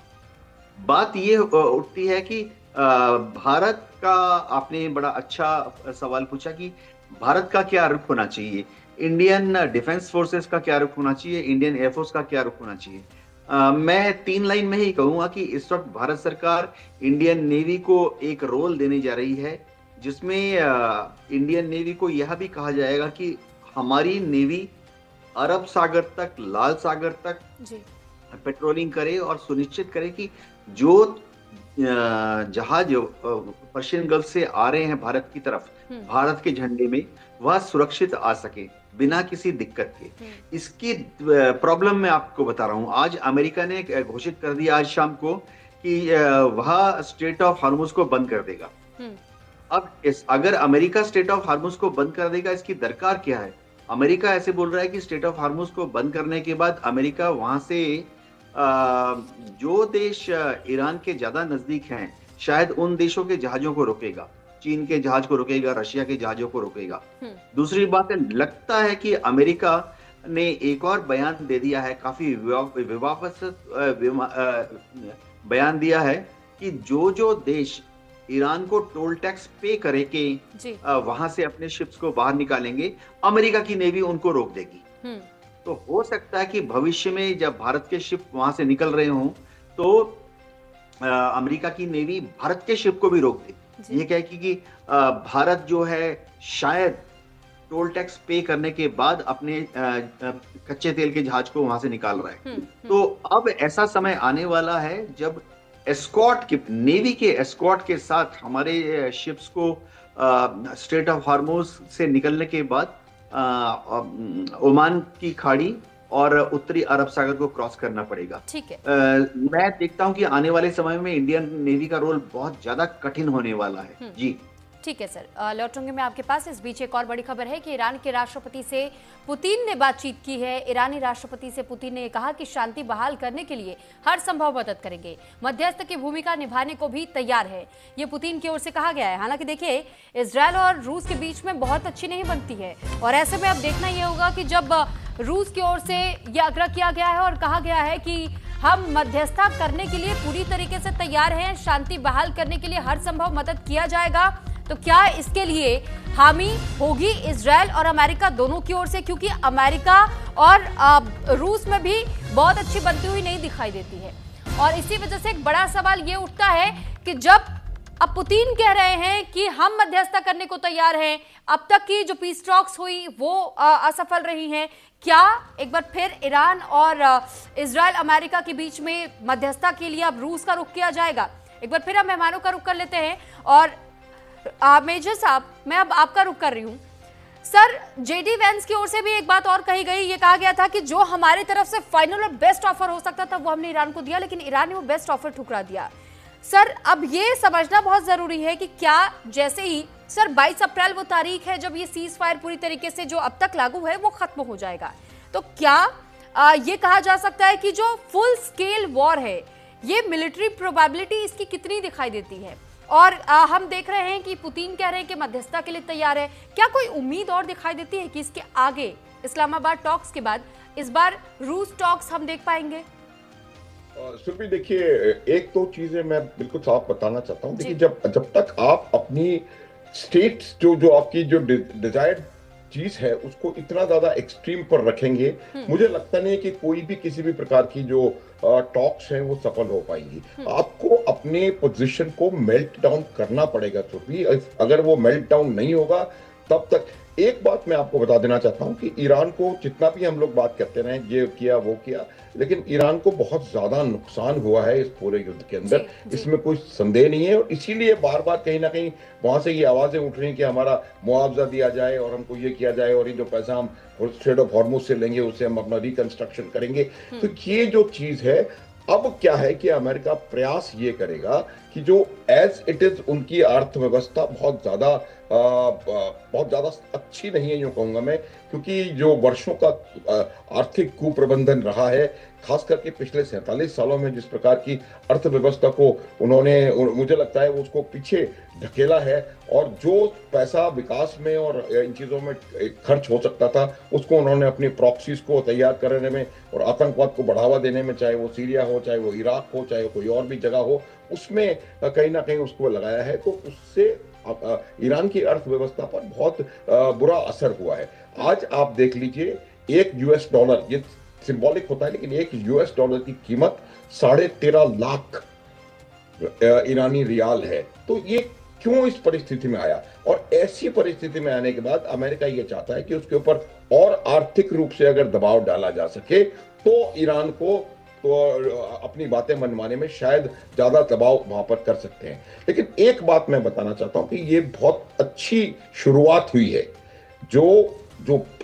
बात ये उठती है कि भारत का, आपने बड़ा अच्छा सवाल पूछा कि भारत का क्या रुख होना चाहिए, इंडियन डिफेंस फोर्सेस का क्या रुख होना चाहिए, इंडियन एयरफोर्स का क्या रुख होना चाहिए। मैं 3 लाइन में ही कहूंगा कि इस वक्त भारत सरकार इंडियन नेवी को एक रोल देने जा रही है, जिसमें इंडियन नेवी को यह भी कहा जाएगा कि हमारी नेवी अरब सागर तक, लाल सागर तक पेट्रोलिंग करे और सुनिश्चित करे कि जो जहाज पर्शियन गल्फ से आ रहे हैं भारत की तरफ, भारत के झंडे में, वह सुरक्षित आ सके बिना किसी दिक्कत के। इसकी प्रॉब्लम मैं आपको बता रहा हूं। आज अमेरिका ने घोषित कर दिया आज शाम को कि वह स्ट्रेट ऑफ हार्मुज को बंद कर देगा। अब अगर अमेरिका स्ट्रेट ऑफ हार्मुज को बंद कर देगा, इसकी दरकार क्या है? अमेरिका ऐसे बोल रहा है कि स्ट्रेट ऑफ हार्मुज को बंद करने के बाद अमेरिका वहां से जो देश ईरान के ज्यादा नजदीक हैं, शायद उन देशों के जहाजों को रोकेगा, चीन के जहाज को रोकेगा, रशिया के जहाजों को रोकेगा। दूसरी बात है, लगता है कि अमेरिका ने एक और बयान दे दिया है, काफी विवादास्पद बयान दिया है कि जो देश ईरान को टोल टैक्स पे करे के वहां से अपने शिप्स को बाहर निकालेंगे, अमेरिका की नेवी उनको रोक देगी। तो हो सकता है कि भविष्य में जब भारत के शिप वहां से निकल रहे हों तो अमेरिका की नेवी भारत के शिप को भी रोक दे। ये कहे कि भारत जो है शायद टोल टैक्स पे करने के बाद अपने कच्चे तेल के जहाज को वहां से निकाल रहा है। तो अब ऐसा समय आने वाला है जब एस्कॉर्ट के नेवी के एस्कॉर्ट के साथ हमारे शिप्स को स्ट्रेट ऑफ हार्मोज से निकलने के बाद ओमान की खाड़ी और उत्तरी अरब सागर को क्रॉस करना पड़ेगा। ठीक है। मैं देखता हूं कि आने वाले समय में इंडियन नेवी का रोल बहुत ज्यादा कठिन होने वाला है। जी ठीक है सर, लौटूंगे मैं आपके पास। इस बीच एक और बड़ी खबर है कि ईरान के राष्ट्रपति से पुतिन ने बातचीत की है। ईरानी राष्ट्रपति से पुतिन ने कहा कि शांति बहाल करने के लिए हर संभव मदद करेंगे, मध्यस्थ की भूमिका निभाने को भी तैयार है, ये पुतिन की ओर से कहा गया है। हालांकि देखिए, इजरायल और रूस के बीच में बहुत अच्छी नहीं बनती है और ऐसे में अब देखना यह होगा कि जब रूस की ओर से यह आग्रह किया गया है और कहा गया है कि हम मध्यस्थता करने के लिए पूरी तरीके से तैयार हैं, शांति बहाल करने के लिए हर संभव मदद किया जाएगा, तो क्या इसके लिए हामी होगी इजरायल और अमेरिका दोनों की ओर से? क्योंकि अमेरिका और रूस में भी बहुत अच्छी बनती हुई नहीं दिखाई देती है और इसी वजह से एक बड़ा सवाल ये उठता है कि जब अब पुतिन कह रहे हैं कि हम मध्यस्थता करने को तैयार हैं, अब तक की जो पीस टॉक्स हुई वो असफल रही हैं, क्या एक बार फिर ईरान और इजरायल अमेरिका के बीच में मध्यस्थता के लिए अब रूस का रुख किया जाएगा? एक बार फिर हम मेहमानों का रुख कर लेते हैं और मेजर साहब, मैं अब आपका रुख कर रही हूं। सर, जेडी वैंस की ओर से भी एक बात और कही गई, ये कहा गया था कि जो हमारी तरफ से फाइनल और बेस्ट ऑफर हो सकता था वो हमने ईरान को दिया, लेकिन ईरान ने वो बेस्ट ऑफर ठुकरा दिया। सर, अब ये समझना बहुत जरूरी है कि क्या जैसे ही सर 22 अप्रैल वो तारीख है जब ये सीज फायर पूरी तरीके से जो अब तक लागू है वो खत्म हो जाएगा, तो क्या ये कहा जा सकता है कि जो फुल स्केल वॉर है ये मिलिट्री प्रोबेबिलिटी इसकी कितनी दिखाई देती है? और हम देख रहे हैं कि पुतिन कह रहे हैं कि मध्यस्थता के लिए तैयार है, क्या कोई उम्मीद और दिखाई देती है कि इसके आगे इस्लामाबाद टॉक्स के बाद इस बार रूस टॉक्स हम देख पाएंगे? सुरभि, देखिए, एक तो चीजें मैं बिल्कुल साफ बताना चाहता हूँ। देखिए, जब तक आप अपनी स्टेट्स जो आपकी जो डिजायर्ड चीज है उसको इतना ज्यादा एक्सट्रीम पर रखेंगे, मुझे लगता नहीं कि कोई भी किसी भी प्रकार की जो टॉक्स हैं वो सफल हो पाएंगी। आपको अपने पोजीशन को मेल्ट डाउन करना पड़ेगा सुरभि। अगर वो मेल्ट डाउन नहीं होगा तब तक एक बात मैं आपको बता देना चाहता हूं कि ईरान को जितना भी हम लोग बात करते रहे, ये किया वो किया, लेकिन ईरान को बहुत ज्यादा नुकसान हुआ है इस पूरे युद्ध के अंदर, इसमें कोई संदेह नहीं है। और इसीलिए बार बार कहीं ना कहीं वहां से ये आवाजें उठ रही हैं कि हमारा मुआवजा दिया जाए और हमको ये किया जाए और ये जो पैसा हम स्ट्रेट ऑफ हॉर्मुज से लेंगे उससे हम अपना रिकंस्ट्रक्शन करेंगे। तो ये जो चीज है, अब क्या है कि अमेरिका प्रयास ये करेगा कि जो एज इट इज उनकी अर्थव्यवस्था बहुत ज्यादा अच्छी नहीं है, यूं कहूंगा मैं, क्योंकि जो वर्षों का आर्थिक कुप्रबंधन रहा है, खास करके पिछले 47 सालों में जिस प्रकार की अर्थव्यवस्था को उन्होंने, मुझे लगता है, उसको पीछे ढकेला है और जो पैसा विकास में और इन चीजों में खर्च हो सकता था उसको उन्होंने अपनी प्रॉक्सीज को तैयार करने में और आतंकवाद को बढ़ावा देने में, चाहे वो सीरिया हो, चाहे वो इराक हो, चाहे कोई और भी जगह हो, उसमें कहीं ना कहीं उसको लगाया है। तो उससे ईरान की अर्थव्यवस्था पर बहुत बुरा असर हुआ है। आज आप देख लीजिए, एक यूएस डॉलर, ये सिंबॉलिक होता है लेकिन एक यूएस डॉलर की कीमत 13.5 लाख ईरानी रियाल है। तो ये क्यों इस परिस्थिति में आया? और ऐसी परिस्थिति में आने के बाद अमेरिका ये चाहता है कि उसके ऊपर और आर्थिक रूप से अगर दबाव डाला जा सके तो ईरान को तो अपनी बातें मनवाने में शायद ज्यादा दबाव वहां पर कर सकते हैं। लेकिन एक बात मैं बताना चाहता हूं कि ये बहुत अच्छी शुरुआत हुई है, जो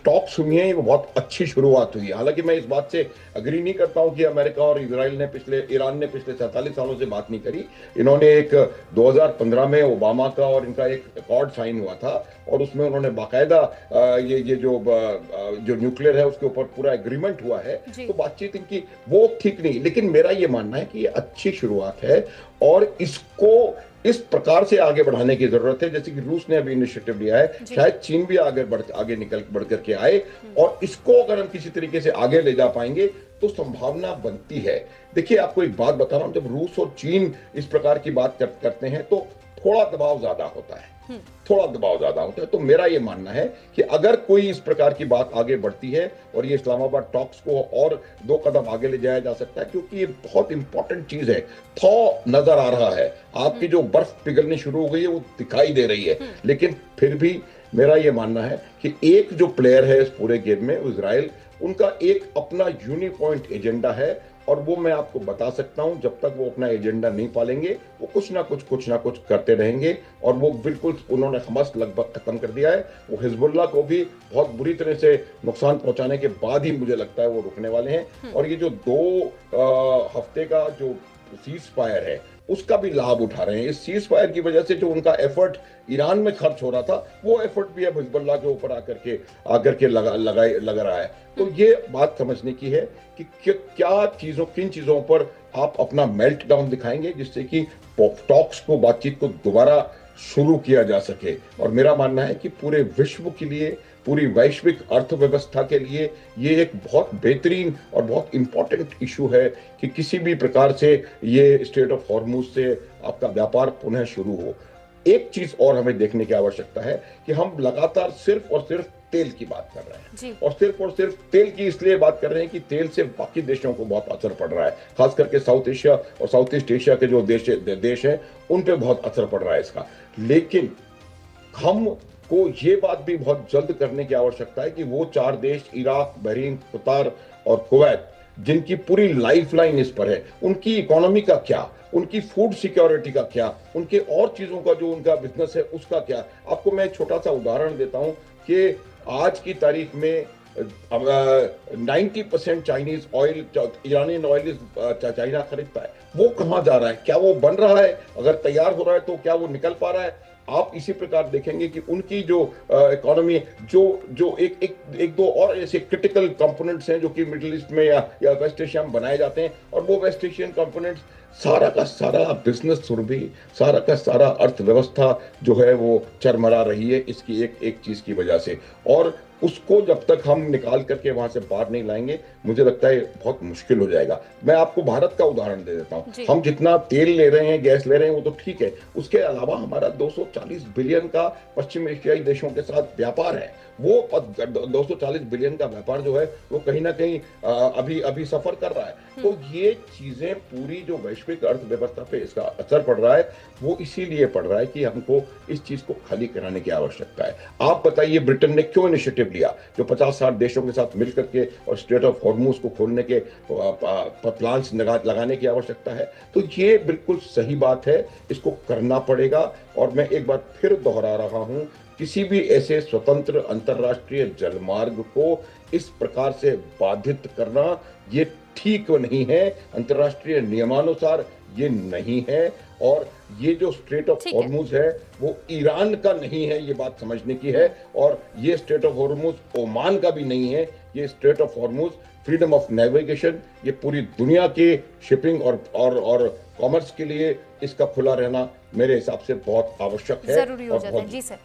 टॉक्स हुई हैं वो बहुत अच्छी शुरुआत हुई है। हालांकि मैं इस बात से अग्री नहीं करता हूं कि अमेरिका और ईरान ने पिछले 47 सालों से बात नहीं करी। इन्होंने एक 2015 में ओबामा का और इनका एक अकॉर्ड साइन हुआ था और उसमें उन्होंने बाकायदा ये जो न्यूक्लियर है उसके ऊपर पूरा एग्रीमेंट हुआ है। तो बातचीत इनकी वो ठीक नहीं, लेकिन मेरा ये मानना है कि ये अच्छी शुरुआत है और इसको इस प्रकार से आगे बढ़ाने की जरूरत है जैसे कि रूस ने अभी इनिशिएटिव लिया है। शायद चीन भी आगे बढ़ करके आए और इसको अगर हम किसी तरीके से आगे ले जा पाएंगे तो संभावना बनती है। देखिए, आपको एक बात बता रहा हूं, जब रूस और चीन इस प्रकार की बात करते हैं तो थोड़ा दबाव ज्यादा होता है, थोड़ा दबाव ज्यादा होता है। तो मेरा ये मानना है कि अगर कोई इस प्रकार की बात आगे बढ़ती है और ये इस्लामाबाद टॉक्स को और 2 कदम आगे ले जाया जा सकता है, क्योंकि ये बहुत इंपॉर्टेंट चीज है। थॉ नजर आ रहा है, आपकी जो बर्फ पिघलनी शुरू हो गई है वो दिखाई दे रही है, लेकिन फिर भी मेरा ये मानना है कि एक जो प्लेयर है इस पूरे गेम में, इजराइल, उनका एक अपना यूनिपॉइंट एजेंडा है, और वो मैं आपको बता सकता हूं, जब तक वो अपना एजेंडा नहीं पालेंगे वो कुछ ना कुछ करते रहेंगे। और वो बिल्कुल, उन्होंने हमास लगभग खत्म कर दिया है, वो हिजबुल्लाह को भी बहुत बुरी तरह से नुकसान पहुंचाने के बाद ही मुझे लगता है वो रुकने वाले हैं। और ये जो 2 हफ्ते का जो सीज फायर है उसका भी लाभ उठा रहे हैं। इस सीज फायर की वजह से जो उनका एफर्ट ईरान में खर्च हो रहा था, वो एफर्ट भी अब हिजबुल्लाह के ऊपर आकर के लग रहा है। तो ये बात समझने की है कि किन चीजों पर आप अपना मेल्ट डाउन दिखाएंगे जिससे कि टॉक्स को, बातचीत को दोबारा शुरू किया जा सके। और मेरा मानना है कि पूरे विश्व के लिए, पूरी वैश्विक अर्थव्यवस्था के लिए ये एक बहुत बेहतरीन और बहुत इंपॉर्टेंट इशू है कि किसी भी प्रकार से ये स्ट्रेट ऑफ हॉर्मुज से आपका व्यापार पुनः शुरू हो। एक चीज और हमें देखने की आवश्यकता है कि हम लगातार सिर्फ और सिर्फ तेल की बात कर रहे हैं, और सिर्फ तेल की इसलिए बात कर रहे हैं कि तेल से बाकी देशों को बहुत असर पड़ रहा है, खास करके साउथ एशिया और साउथ ईस्ट एशिया के जो देश हैं उन पे बहुत असर पड़ रहा है इसका। लेकिन हम को ये बात भी बहुत जल्द करने की आवश्यकता है कि वो 4 देश, इराक, बहरीन, कतार और कुवैत, जिनकी पूरी लाइफलाइन इस पर है, उनकी इकोनॉमी का क्या, उनकी फूड सिक्योरिटी का क्या, उनके और चीजों का जो उनका बिजनेस है उसका क्या। आपको मैं एक छोटा सा उदाहरण देता हूं कि आज की तारीख में 90% Chinese oil, Iranian oil China खरीदता है। वो कहाँ जा रहा है? क्या वो बन रहा है? अगर तैयार हो रहा है तो क्या वो निकल पा रहा है? आप इसी प्रकार देखेंगे कि उनकी जो इकोनॉमी, जो एक दो और ऐसे क्रिटिकल कंपोनेंट्स हैं जो कि मिडिल ईस्ट में या वेस्ट एशिया में बनाए जाते हैं, और वो वेस्ट एशियन कंपोनेंट्स सारा का सारा बिजनेस सुरभि, सारा का सारा अर्थव्यवस्था जो है वो चरमरा रही है इसकी एक चीज की वजह से। और उसको जब तक हम निकाल करके वहां से बाहर नहीं लाएंगे, मुझे लगता है बहुत मुश्किल हो जाएगा। मैं आपको भारत का उदाहरण दे देता हूं। हम जितना तेल ले रहे हैं, गैस ले रहे हैं, वो तो ठीक है, उसके अलावा हमारा 240 बिलियन का पश्चिम एशियाई देशों के साथ व्यापार है। वो 240 बिलियन का व्यापार जो है वो कहीं ना कहीं अभी सफर कर रहा है। तो ये चीजें, पूरी जो वैश्विक अर्थव्यवस्था पे इसका असर पड़ रहा है, वो इसीलिए पड़ रहा है कि हमको इस चीज को खाली कराने की आवश्यकता है। आप बताइए, ब्रिटेन ने क्यों इनिशिएटिव लिया जो 50-60 देशों के साथ मिलकर के, और स्ट्रेट ऑफ हॉर्मुज को खोलने के प्लान्स लगाने की आवश्यकता है। तो ये बिल्कुल सही बात है, इसको करना पड़ेगा। और मैं एक बार फिर दोहरा रहा हूं, किसी भी ऐसे स्वतंत्र अंतर्राष्ट्रीय जलमार्ग को इस प्रकार से बाधित करना ये ठीक नहीं है, अंतर्राष्ट्रीय नियमानुसार ये नहीं है। और ये जो स्ट्रेट ऑफ हॉर्मुज है वो ईरान का नहीं है, ये बात समझने की है। और ये स्ट्रेट ऑफ हॉर्मुज ओमान का भी नहीं है, ये straight of Hormuz freedom of navigation, ये पूरी दुनिया के शिपिंग और कॉमर्स के लिए इसका खुला रहना मेरे हिसाब से बहुत आवश्यक है, जरूरी हो जाता है। जी सर,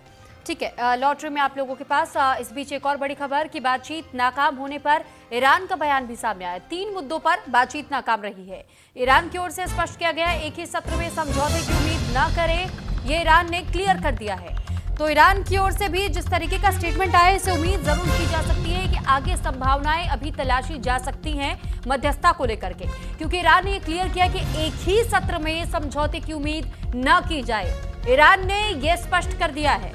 ठीक है, लौट रहे में आप लोगों के पास। इस बीच एक और बड़ी खबर कि बातचीत नाकाम होने पर ईरान का बयान भी सामने आया। 3 मुद्दों पर बातचीत नाकाम रही है। ईरान की ओर से स्पष्ट किया गया, एक ही सत्र में समझौते की उम्मीद न करें, ये ईरान ने क्लियर कर दिया है। तो ईरान की ओर से भी जिस तरीके का स्टेटमेंट आया, इससे उम्मीद जरूर की जा सकती है कि आगे संभावनाएं अभी तलाशी जा सकती हैं मध्यस्थता को लेकर के, क्योंकि ईरान ने ये क्लियर किया कि एक ही सत्र में समझौते की उम्मीद न की जाए। ईरान ने यह स्पष्ट कर दिया है।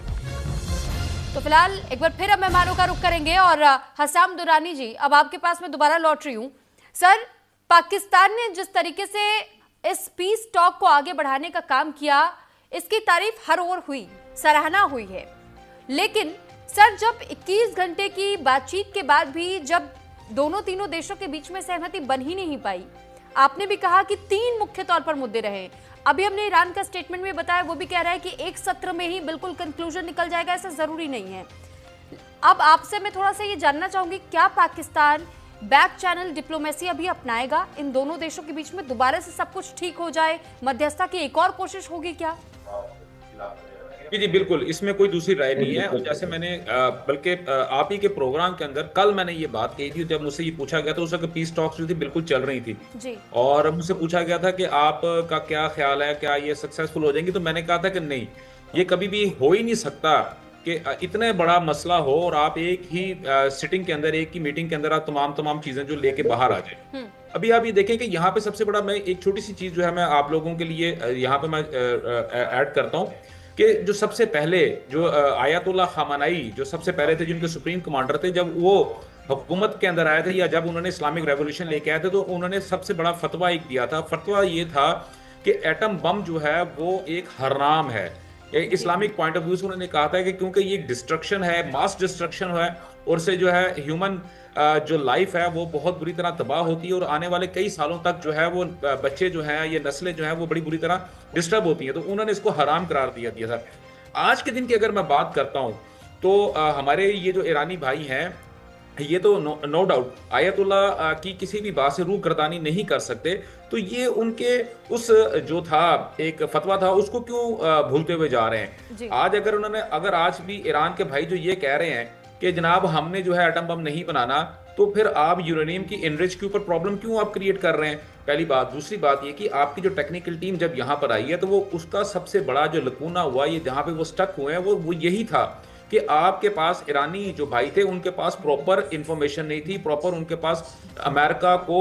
तो फिलहाल एक बार फिर अब मेहमानों का रुख करेंगे, और हसाम दुरानी जी, अब आपके पास मैं दोबारा लौट रही हूं। सर, पाकिस्तान ने जिस तरीके से इस पीस टॉक को आगे बढ़ाने का काम किया, इसकी तारीफ हर ओर हुई, सराहना हुई है। लेकिन सर, जब 21 घंटे की बातचीत के बाद भी जब तीनों देशों के बीच में सहमति बन ही नहीं पाई, आपने भी कहा कि 3 मुख्य तौर पर मुद्दे रहे। अभी हमने ईरान का स्टेटमेंट में बताया, वो भी कह रहा है कि एक सत्र में ही बिल्कुल कंक्लूजन निकल जाएगा, ऐसा जरूरी नहीं है। अब आपसे मैं थोड़ा सा ये जानना चाहूंगी, क्या पाकिस्तान बैक चैनल डिप्लोमेसी अभी अपनाएगा इन दोनों देशों के बीच में, दोबारा से सब कुछ ठीक हो जाए, मध्यस्थता की एक और कोशिश होगी क्या? जी बिल्कुल, इसमें कोई दूसरी राय नहीं है। और जैसे मैंने बल्कि आप ही के प्रोग्राम के अंदर कल मैंने ये बात कही थी, जब मुझसे ये पूछा गया था, उस वक्त पीस टॉक्स जो थी बिल्कुल चल रही थी जी। और मुझसे पूछा गया था कि आपका क्या ख्याल है, क्या ये सक्सेसफुल हो जाएंगी, तो मैंने कहा था कि नहीं, ये कभी भी हो ही नहीं सकता कि इतने बड़ा मसला हो और आप एक ही सिटिंग के अंदर, एक ही मीटिंग के अंदर आप तमाम चीजें जो लेके बाहर आ जाए। अभी आप ये देखें कि यहाँ पे सबसे बड़ा, मैं एक छोटी सी चीज जो है मैं आप लोगों के लिए यहाँ पे मैं ऐड करता हूँ कि जो सबसे पहले जो आयतुल्लाह खामेनी जो सबसे पहले थे, जिनके सुप्रीम कमांडर थे, जब वो हुकूमत के अंदर आए थे या जब उन्होंने इस्लामिक रेवोल्यूशन लेके आए थे, तो उन्होंने सबसे बड़ा फतवा एक दिया था। फतवा ये था कि एटम बम जो है वो एक हराम है। इस्लामिक पॉइंट ऑफ व्यू से उन्होंने कहा था कि क्योंकि ये डिस्ट्रक्शन है, मास डिस्ट्रक्शन है, और से जो है ह्यूमन जो लाइफ है वो बहुत बुरी तरह तबाह होती है और आने वाले कई सालों तक जो है वो बच्चे जो हैं, ये नस्लें जो हैं वो बड़ी बुरी तरह डिस्टर्ब होती हैं। तो उन्होंने इसको हराम करार दिया था। आज के दिन की अगर मैं बात करता हूं तो हमारे ये जो ईरानी भाई हैं, ये तो नो डाउट आयतुल्लाह की किसी भी बात से रूह गर्दानी नहीं कर सकते, तो ये उनके उस जो था एक फतवा था उसको क्यों भूलते हुए जा रहे हैं। आज अगर आज भी ईरान के भाई जो ये कह रहे हैं कि जनाब हमने जो है एटम बम नहीं बनाना, तो फिर आप यूरेनियम की एनरिच के ऊपर प्रॉब्लम क्यों आप क्रिएट कर रहे हैं, पहली बात। दूसरी बात ये कि आपकी जो टेक्निकल टीम जब यहाँ पर आई है तो वो उसका सबसे बड़ा जो लकूना हुआ, ये जहाँ पे वो स्टक हुए हैं, वो यही था कि आपके पास ईरानी जो भाई थे उनके पास प्रॉपर इंफॉर्मेशन नहीं थी, प्रॉपर उनके पास अमेरिका को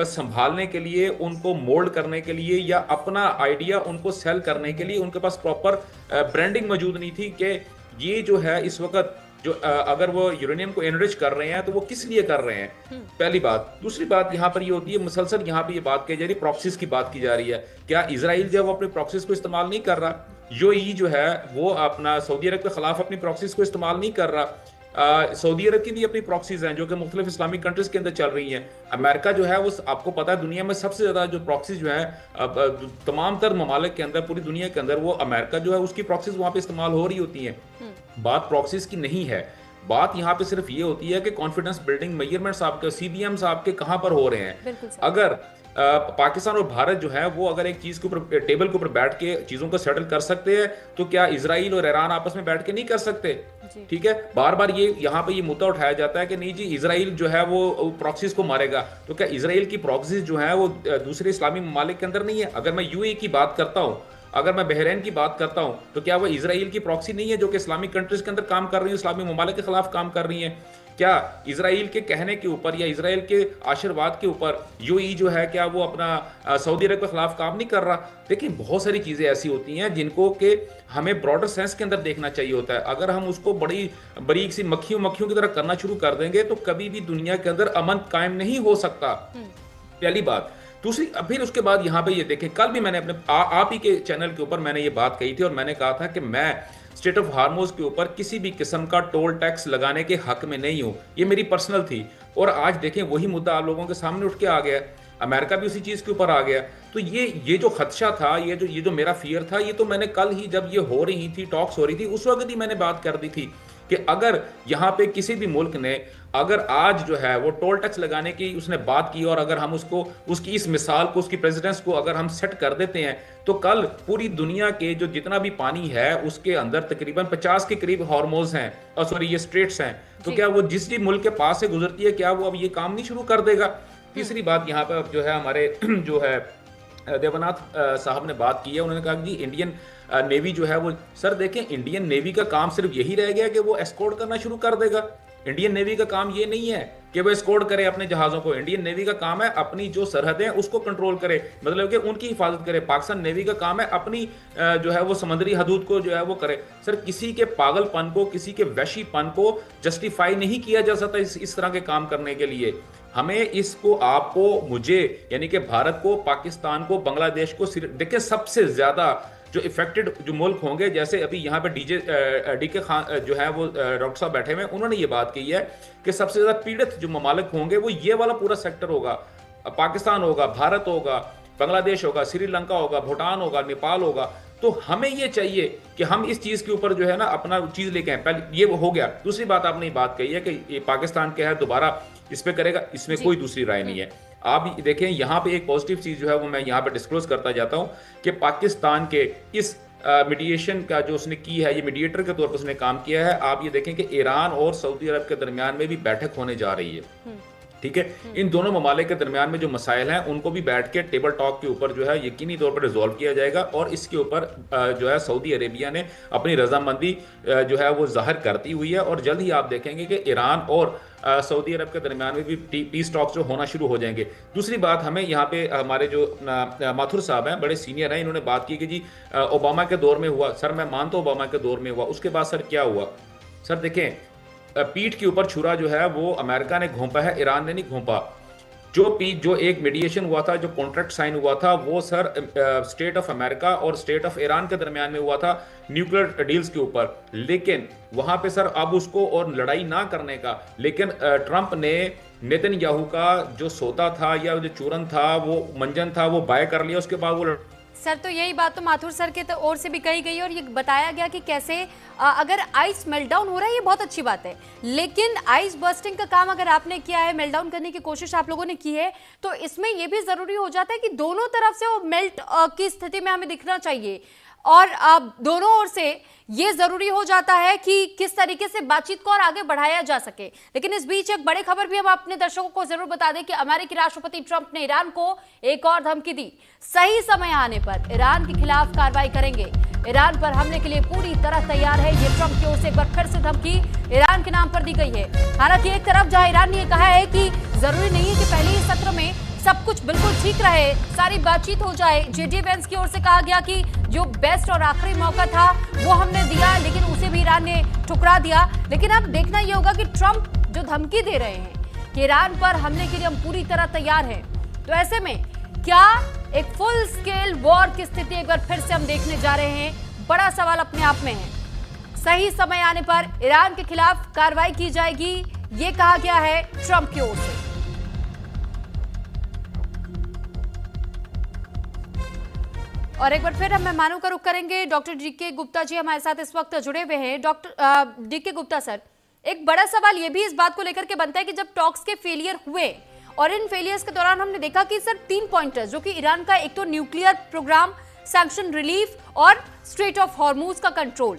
संभालने के लिए, उनको मोल्ड करने के लिए या अपना आइडिया उनको सेल करने के लिए उनके पास प्रॉपर ब्रांडिंग मौजूद नहीं थी कि ये जो है इस वक्त जो अगर वो यूरेनियम को एनरिच कर रहे हैं तो वो किस लिए कर रहे हैं, पहली बात। दूसरी बात यहाँ पर ये होती है, मुसलसल यहाँ पे ये बात की जा रही है, प्रॉक्सीज की बात की जा रही है। क्या इजराइल जो है वो अपने प्रॉक्सीज को इस्तेमाल नहीं कर रहा? यूएई जो है वो अपना सऊदी अरब के खिलाफ अपनी प्रॉक्सीज को इस्तेमाल नहीं कर रहा। सऊदी अरब की भी अपनी प्रॉक्सीज हैं जो कि मुख्तलिफ इस्लामिक कंट्रीज के अंदर चल रही हैं। अमेरिका जो है वो आपको पता है दुनिया में सबसे ज्यादा जो प्रॉक्सीज जो है तमाम तर ममालिक के अंदर, पूरी दुनिया के अंदर, वो अमेरिका जो है उसकी प्रॉक्सीज वहां पे इस्तेमाल हो रही होती हैं। बात प्रॉक्सीज की नहीं है, बात यहाँ पे सिर्फ ये होती है कि कॉन्फिडेंस बिल्डिंग मेजरमेंट्स आपके CBMs आपके कहाँ पर हो रहे हैं। अगर पाकिस्तान और भारत जो है वो अगर एक चीज के ऊपर, टेबल के ऊपर बैठ के चीजों को सेटल कर सकते हैं, तो क्या इजराइल और ईरान आपस में बैठ के नहीं कर सकते? ठीक है, बार बार ये यहाँ पे ये मुद्दा उठाया जाता है कि नहीं जी इजराइल जो है वो प्रॉक्सीज को मारेगा, तो क्या इजराइल की प्रॉक्सीज जो है वो दूसरे इस्लामी ममालिक के अंदर नहीं है? अगर मैं UAE की बात करता हूँ, अगर मैं बहरीन की बात करता हूं, तो क्या वो इजराइल की प्रॉक्सी नहीं है जो कि इस्लामिक कंट्रीज के अंदर काम कर रही है, इस्लामी ममालिक के खिलाफ काम कर रही है? क्या इजराइल के कहने के ऊपर या इजराइल के आशीर्वाद के ऊपर UAE जो है क्या वो अपना सऊदी अरब के खिलाफ काम नहीं कर रहा? देखिए बहुत सारी चीजें ऐसी होती हैं जिनको कि हमें ब्रॉडर सेंस के अंदर देखना चाहिए होता है। अगर हम उसको बड़ी बारीक सी मक्खियों की तरह करना शुरू कर देंगे तो कभी भी दुनिया के अंदर अमन कायम नहीं हो सकता, पहली बात। दूसरी, फिर उसके बाद यहाँ पे ये देखें, कल भी मैंने अपने आप ही के चैनल के ऊपर मैंने ये बात कही थी और मैंने कहा था कि मैं स्टेट ऑफ हार्मोज के ऊपर किसी भी किस्म का टोल टैक्स लगाने के हक में नहीं हूं, ये मेरी पर्सनल थी। और आज देखें वही मुद्दा आप लोगों के सामने उठ के आ गया, अमेरिका भी उसी चीज के ऊपर आ गया। तो ये जो खदशा था, ये जो मेरा फियर था, ये तो मैंने कल ही जब ये हो रही थी, टॉक्स हो रही थी, उस वक्त ही मैंने बात कर दी थी कि अगर यहाँ पे किसी भी मुल्क ने अगर आज जो है वो टोल टैक्स लगाने की उसने बात की और अगर हम उसको उसकी इस मिसाल को, उसकी प्रेसिडेंस को अगर हम सेट कर देते हैं, तो कल पूरी दुनिया के जो जितना भी पानी है उसके अंदर तकरीबन 50 के करीब हार्मोज हैं, सॉरी ये स्ट्रेट्स हैं, तो क्या वो जिस भी मुल्क के पास से गुजरती है क्या वो अब ये काम नहीं शुरू कर देगा? तीसरी बात यहाँ पर जो है हमारे जो है देवनाथ साहब ने बात की है, उन्होंने कहा कि इंडियन नेवी जो है वो, सर देखें इंडियन नेवी का काम सिर्फ यही रह गया कि वो एस्कॉर्ट करना शुरू कर देगा। इंडियन नेवी का काम ये नहीं है कि वो एस्कॉर्ट करे अपने जहाजों को, इंडियन नेवी का काम है अपनी जो सरहदें उसको कंट्रोल करे, मतलब कि उनकी हिफाजत करे। पाकिस्तान नेवी का काम है अपनी जो है वो समुद्री हदूद को जो है वो करे। सर किसी के पागलपन को, किसी के वैशीपन को जस्टिफाई नहीं किया जा सकता इस तरह के काम करने के लिए। हमें इसको, आपको, मुझे, यानी कि भारत को, पाकिस्तान को, बांग्लादेश को, देखिए सबसे ज्यादा जो इफेक्टेड जो मुल्क होंगे, जैसे अभी यहाँ पे डीके खान जो है वो डॉक्टर साहब बैठे हुए हैं, उन्होंने ये बात कही है कि सबसे ज्यादा पीड़ित जो ममालिक होंगे वो ये वाला पूरा सेक्टर होगा। पाकिस्तान होगा, भारत होगा, बांग्लादेश होगा, श्रीलंका होगा, भूटान होगा, नेपाल होगा। तो हमें ये चाहिए कि हम इस चीज के ऊपर जो है ना अपना चीज लेके आए। पहले ये हो गया। दूसरी बात आपने बात कही है कि ये पाकिस्तान क्या है दोबारा इस पे करेगा, इसमें कोई दूसरी राय नहीं है। आप देखें यहाँ पे एक पॉजिटिव चीज जो है वो मैं यहाँ पे डिस्क्लोज करता जाता हूँ कि पाकिस्तान के इस मीडिएशन का जो उसने की है, ये मीडिएटर के तौर पर उसने काम किया है। आप ये देखें कि ईरान और सऊदी अरब के दरमियान में भी बैठक होने जा रही है, ठीक है। इन दोनों ममालिक के दरमियान में जो मसाइल हैं उनको भी बैठ के टेबल टॉक के ऊपर जो है यकीनी तौर पर रिजॉल्व किया जाएगा, और इसके ऊपर जो है सऊदी अरेबिया ने अपनी रजामंदी जो है वो जाहिर करती हुई है, और जल्द ही आप देखेंगे कि ईरान और सऊदी अरब के दरमियान में भी पीस टॉक्स जो होना शुरू हो जाएंगे। दूसरी बात, हमें यहाँ पे हमारे जो माथुर साहब हैं, बड़े सीनियर हैं, इन्होंने बात की कि जी ओबामा के दौर में हुआ। सर मैं मानता हूँ ओबामा के दौर में हुआ, उसके बाद सर क्या हुआ? सर देखें, पीठ के ऊपर छुरा जो है वो अमेरिका ने घोंपा है, ईरान ने नहीं घोंपा। जो एक मीडिएशन हुआ था, जो कॉन्ट्रैक्ट साइन हुआ था, वो सर स्टेट ऑफ अमेरिका और स्टेट ऑफ ईरान के दरमियान में हुआ था न्यूक्लियर डील्स के ऊपर। लेकिन वहां पे सर अब उसको और लड़ाई ना करने का, लेकिन ट्रंप ने नेतन्याहू का जो सोता था या जो चूरन था, वो मंजन था, वो बाय कर लिया। उसके बाद वो सर तो यही बात तो माथुर सर के ओर से भी कही गई, और ये बताया गया कि कैसे अगर आइस मेल्टडाउन हो रहा है ये बहुत अच्छी बात है, लेकिन आइस बर्स्टिंग का काम अगर आपने किया है, मेल्टडाउन करने की कोशिश आप लोगों ने की है, तो इसमें ये भी जरूरी हो जाता है कि दोनों तरफ से वो मेल्ट की स्थिति में हमें दिखना चाहिए, और दोनों ओर से ये जरूरी हो जाता है कि किस तरीके से बातचीत को और आगे बढ़ाया जा सके। लेकिन इस बीच एक बड़ी खबर भी हम अपने दर्शकों को जरूर बता दें कि अमेरिकी राष्ट्रपति ट्रंप ने ईरान को एक और धमकी दी। सही समय आने पर ईरान के खिलाफ कार्रवाई करेंगे, ईरान पर हमले के लिए पूरी तरह तैयार है। ये ट्रंप की ओर से एक बार फिर से धमकी ईरान के नाम पर दी गई है। हालांकि एक तरफ जहां ईरान ने कहा है कि जरूरी नहीं है कि पहले ही सत्र में सब कुछ बिल्कुल ठीक रहे, सारी बातचीत हो जाए। जेडी वेंस की ओर से कहा गया कि जो बेस्ट और आखिरी मौका था वो हमने दिया, लेकिन उसे भी ईरान ने ठुकरा दिया। लेकिन अब देखना यह होगा कि ट्रंप जो धमकी दे रहे हैं कि ईरान पर हमले के लिए हम पूरी तरह तैयार हैं, तो ऐसे में क्या एक फुल स्केल वॉर की स्थिति एक बार फिर से हम देखने जा रहे हैं? बड़ा सवाल अपने आप में है। सही समय आने पर ईरान के खिलाफ कार्रवाई की जाएगी, ये कहा गया है ट्रंप की ओर से। और एक बार फिर हम मेहमानों का रुख करेंगे। डॉक्टर डीके गुप्ता जी हमारे साथ इस वक्त जुड़े हुए हैं। डॉक्टर डीके गुप्ता सर, एक बड़ा सवाल ये भी इस बात को लेकर के बनता है कि जब टॉक्स के फेलियर हुए और इन फेलियर्स के दौरान हमने देखा कि सर 3 पॉइंटर्स, जो कि ईरान का एक तो न्यूक्लियर प्रोग्राम, सैंक्शन रिलीफ और स्ट्रेट ऑफ हॉर्मूज का कंट्रोल,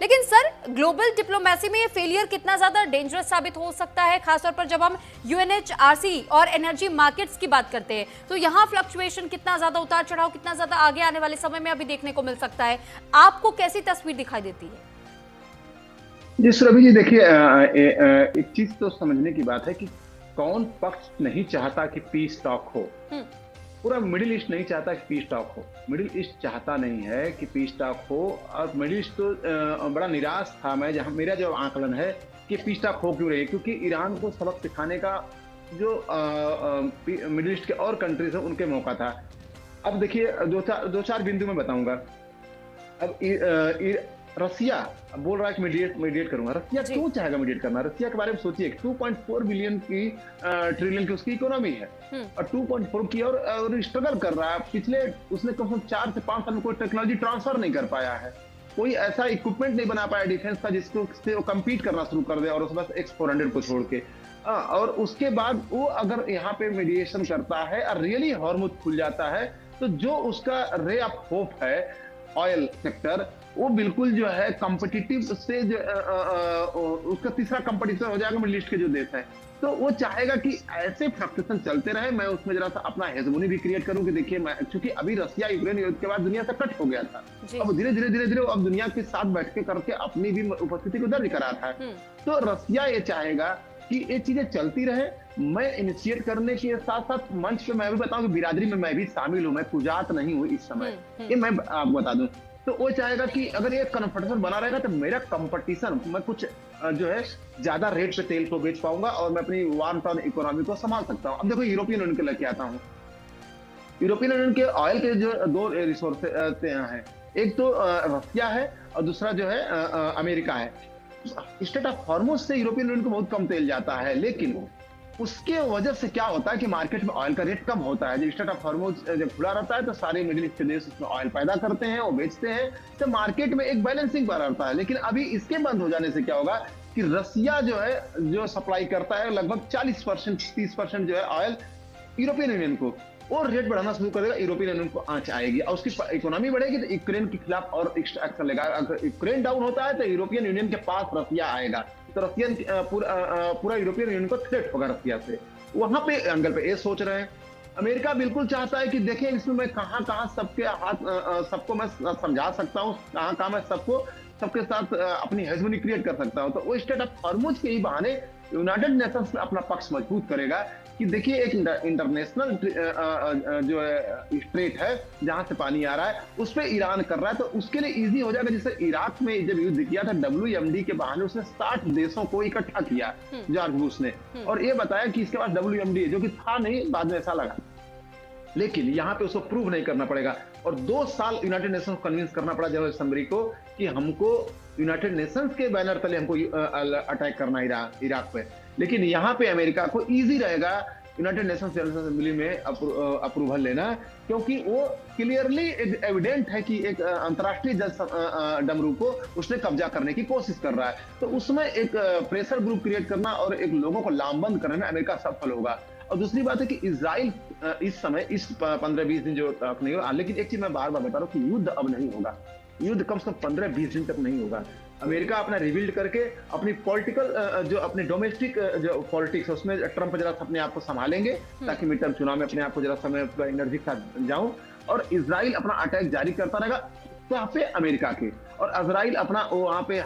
लेकिन सर ग्लोबल डिप्लोमेसी में ये फेलियर कितना ज्यादा डेंजरस साबित हो सकता है, खासतौर पर जब हम यूएनएचआरसी और एनर्जी मार्केट्स की बात करते हैं, तो यहाँ फ्लक्चुएशन कितना ज्यादा, उतार चढ़ाव कितना ज्यादा आगे आने वाले समय में अभी देखने को मिल सकता है? आपको कैसी तस्वीर दिखाई देती है? जी सुरभि जी, देखिए एक चीज तो समझने की बात है कि कौन पक्ष नहीं चाहता कि पीस टॉक हो। पूरा मिडिल ईस्ट नहीं चाहता कि पीस टॉक हो, मिडिल ईस्ट चाहता नहीं है कि पीस टॉक हो। और मिडिल ईस्ट तो बड़ा निराश था मैं, जहां मेरा जो आकलन है कि पीस टॉक हो क्यों रही है, क्योंकि ईरान को सबक सिखाने का जो मिडिल ईस्ट के और कंट्रीज है उनके मौका था। अब देखिए दो चार बिंदु मैं बताऊंगा। अब रसिया बोल रहा है कि मीडिएट करूंगा। रसिया क्यों चाहेगा मीडिएट करना? रसिया के बारे में सोचिए, 2.4 बिलियन की ट्रिलियन की उसकी इकोनॉमी है, और 2.4 की और स्ट्रगल कर रहा है। पिछले उसने कम से कम 4 से 5 साल में कोई टेक्नोलॉजी ट्रांसफर नहीं कर पाया है, कोई ऐसा इक्विपमेंट नहीं बना पाया डिफेंस का जिससे वो कम्पीट करना शुरू कर दे, और उस बस X400 को छोड़ के। और उसके बाद वो अगर यहाँ पे मीडिएशन करता है और रियली हॉर्मुज खुल जाता है, तो जो उसका रे ऑफ होप है ऑयल सेक्टर, वो बिल्कुल जो है कॉम्पिटिटिव से जो उसका तीसरा कंपटीशन हो जाएगा मिडिल ईस्ट के जो देश है। तो वो चाहेगा कि ऐसे फ्लक्चुएशन चलते रहे, मैं उसमें जरा सा अपना हेजमोनी भी क्रिएट करूं कि देखिए क्योंकि अभी रसिया यूक्रेन युद्ध के बाद दुनिया से कट हो गया था, अब धीरे धीरे अब दुनिया के साथ बैठ के करके अपनी भी उपस्थिति को दर्ज करा था। तो रसिया ये चाहेगा कि ये चीजें चलती रहे। मैं इनिशिएट करने के साथ साथ मंच पे मैं भी बताऊं कि बिरादरी में मैं भी शामिल हूं, मैं कुजात नहीं हूं इस समय, ये मैं आपको बता दूं। तो वो चाहेगा कि अगर ये कंपटीशन बना रहेगा तो मेरा कंपटीशन, मैं कुछ जो है ज्यादा रेट पे तेल को बेच पाऊंगा और मैं अपनी वन टन इकोनॉमी को संभाल सकता हूं। अब देखो यूरोपियन यूनियन के लेके आता हूं। यूरोपियन यूनियन के ऑयल के जो 2 रिसोर्स हैं, एक तो रसिया है और दूसरा जो है अमेरिका है। स्टेट ऑफ हॉर्मुज से यूरोपियन यूनियन को बहुत कम तेल जाता है, लेकिन उसके वजह से क्या होता है कि मार्केट में ऑयल का रेट कम होता है। जब स्टेट ऑफ हॉर्मुज जब खुला रहता है तो सारे मिडिल ईस्ट के देश उसमें ऑयल पैदा करते हैं, वो बेचते हैं, तो मार्केट में एक बैलेंसिंग बना रहता है। लेकिन अभी इसके बंद हो जाने से क्या होगा कि रसिया जो है जो सप्लाई करता है लगभग 40% 30% जो है ऑयल यूरोपियन यूनियन को, वो रेट बढ़ाना शुरू करेगा, यूरोपियन यूनियन को आंच आएगी और उसकी इकोनॉमी बढ़ेगी तो यूक्रेन के खिलाफ और एक्स्ट्रा एक्शन लेगा। अगर यूक्रेन डाउन होता है तो यूरोपियन यूनियन के पास रसिया आएगा, तो रसियन पूरा यूरोपियन यूनियन को थ्रेट होगा रसिया से। वहां पे एंगल पे ये सोच रहे हैं। अमेरिका बिल्कुल चाहता है कि देखिए इसमें मैं कहां सबके हाथ सबको मैं समझा सकता हूँ, कहां मैं सबके साथ अपनी हेजमनी क्रिएट कर सकता हूं। तो वो स्टेट ऑफ हॉर्मुज के ही बहाने यूनाइटेड नेशंस में अपना पक्ष मजबूत करेगा कि देखिए एक इंटरनेशनल जो है स्ट्रेट है जहां से पानी आ रहा है उस पर ईरान कर रहा है, तो उसके लिए इजी हो जाएगा। जैसे इराक में जब युद्ध किया था WMD के बहाने उसने 60 देशों को इकट्ठा किया जॉर्ज बुश ने, और ये बताया कि इसके बाद WMD जो कि था नहीं, बाद में ऐसा लगा, लेकिन यहाँ पे उसको प्रूव नहीं करना पड़ेगा। और 2 साल यूनाइटेड नेशंस को कन्विंस करना पड़ा जनरल असेंबली को कि हमको यूनाइटेड नेशंस के बैनर तले हमको अटैक करना इराक पे। लेकिन यहाँ पे अमेरिका को इजी रहेगा यूनाइटेड नेशंस जनरल असेंबली में अप्रूवल लेना, क्योंकि वो क्लियरली एविडेंट है कि एक अंतर्राष्ट्रीय जज डमरू को उसने कब्जा करने की कोशिश कर रहा है। तो उसमें एक प्रेशर ग्रुप क्रिएट करना और एक लोगों को लामबंद करने में अमेरिका सफल होगा। और दूसरी बात है कि इजराइल इस समय इस 15-20 दिन जो तक नहीं होगा, लेकिन एक चीज मैं बार बार बता रहा हूँ कि युद्ध अब नहीं होगा, युद्ध कम से कम 15-20 दिन तक नहीं होगा। अमेरिका अपना रिबिल्ड करके अपनी पॉलिटिकल जो अपने डोमेस्टिक जो पॉलिटिक्स है उसमें ट्रम्प जरा अपने आप को संभालेंगे ताकि मिड टर्म चुनाव में अपने आप को जरा समय पूरा एनर्जी के साथ जाऊं, और इजराइल अपना अटैक जारी करता रहेगा वहाँ पे अमेरिका के, और इजराइल अपना वहाँ पे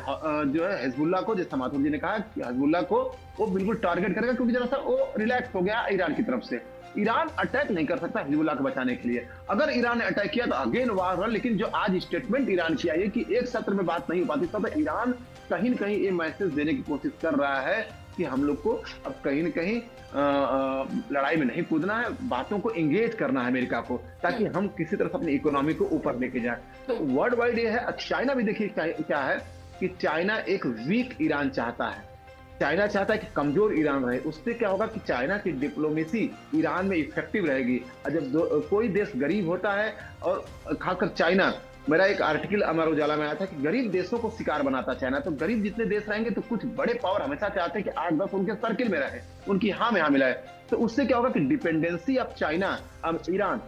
जो है हिजबुल्लाह को, जैसा माथुर जी ने कहा कि हिजबुल्लाह को वो बिल्कुल टारगेट करेगा, क्योंकि जरा सा वो रिलैक्स हो गया ईरान की तरफ से। ईरान अटैक नहीं कर सकता हिजबुल्लाह को बचाने के लिए। अगर ईरान ने अटैक किया तो अगेन वार हो, लेकिन जो आज स्टेटमेंट ईरान की आई है कि एक सत्र में बात नहीं हो पाती, तब ईरान कहीं न कहीं ये मैसेज देने की कोशिश कर रहा है कि हम लोग को अब कहीं न कहीं लड़ाई में नहीं कूदना है, बातों को एंगेज करना है अमेरिका को, ताकि हम किसी तरह से अपनी इकोनॉमी को ऊपर लेके जाए। तो वर्ल्ड वाइड ये है। चाइना भी देखिए क्या है कि चाइना एक वीक ईरान चाहता है, चाइना चाहता है कि कमजोर ईरान रहे। उससे क्या होगा कि चाइना की डिप्लोमेसी ईरान में इफेक्टिव रहेगी। जब कोई देश गरीब होता है, और खासकर चाइना, मेरा एक आर्टिकल अमर उजाला में आया था कि गरीब देशों को शिकार बनाता चाइना। तो गरीब जितने देश रहेंगे तो कुछ बड़े पावर हमेशा चाहते हैं कि 8-10 उनके सर्किल में रहे, उनकी हाँ में हाँ मिलाए। तो उससे क्या होगा कि dependency of China Iran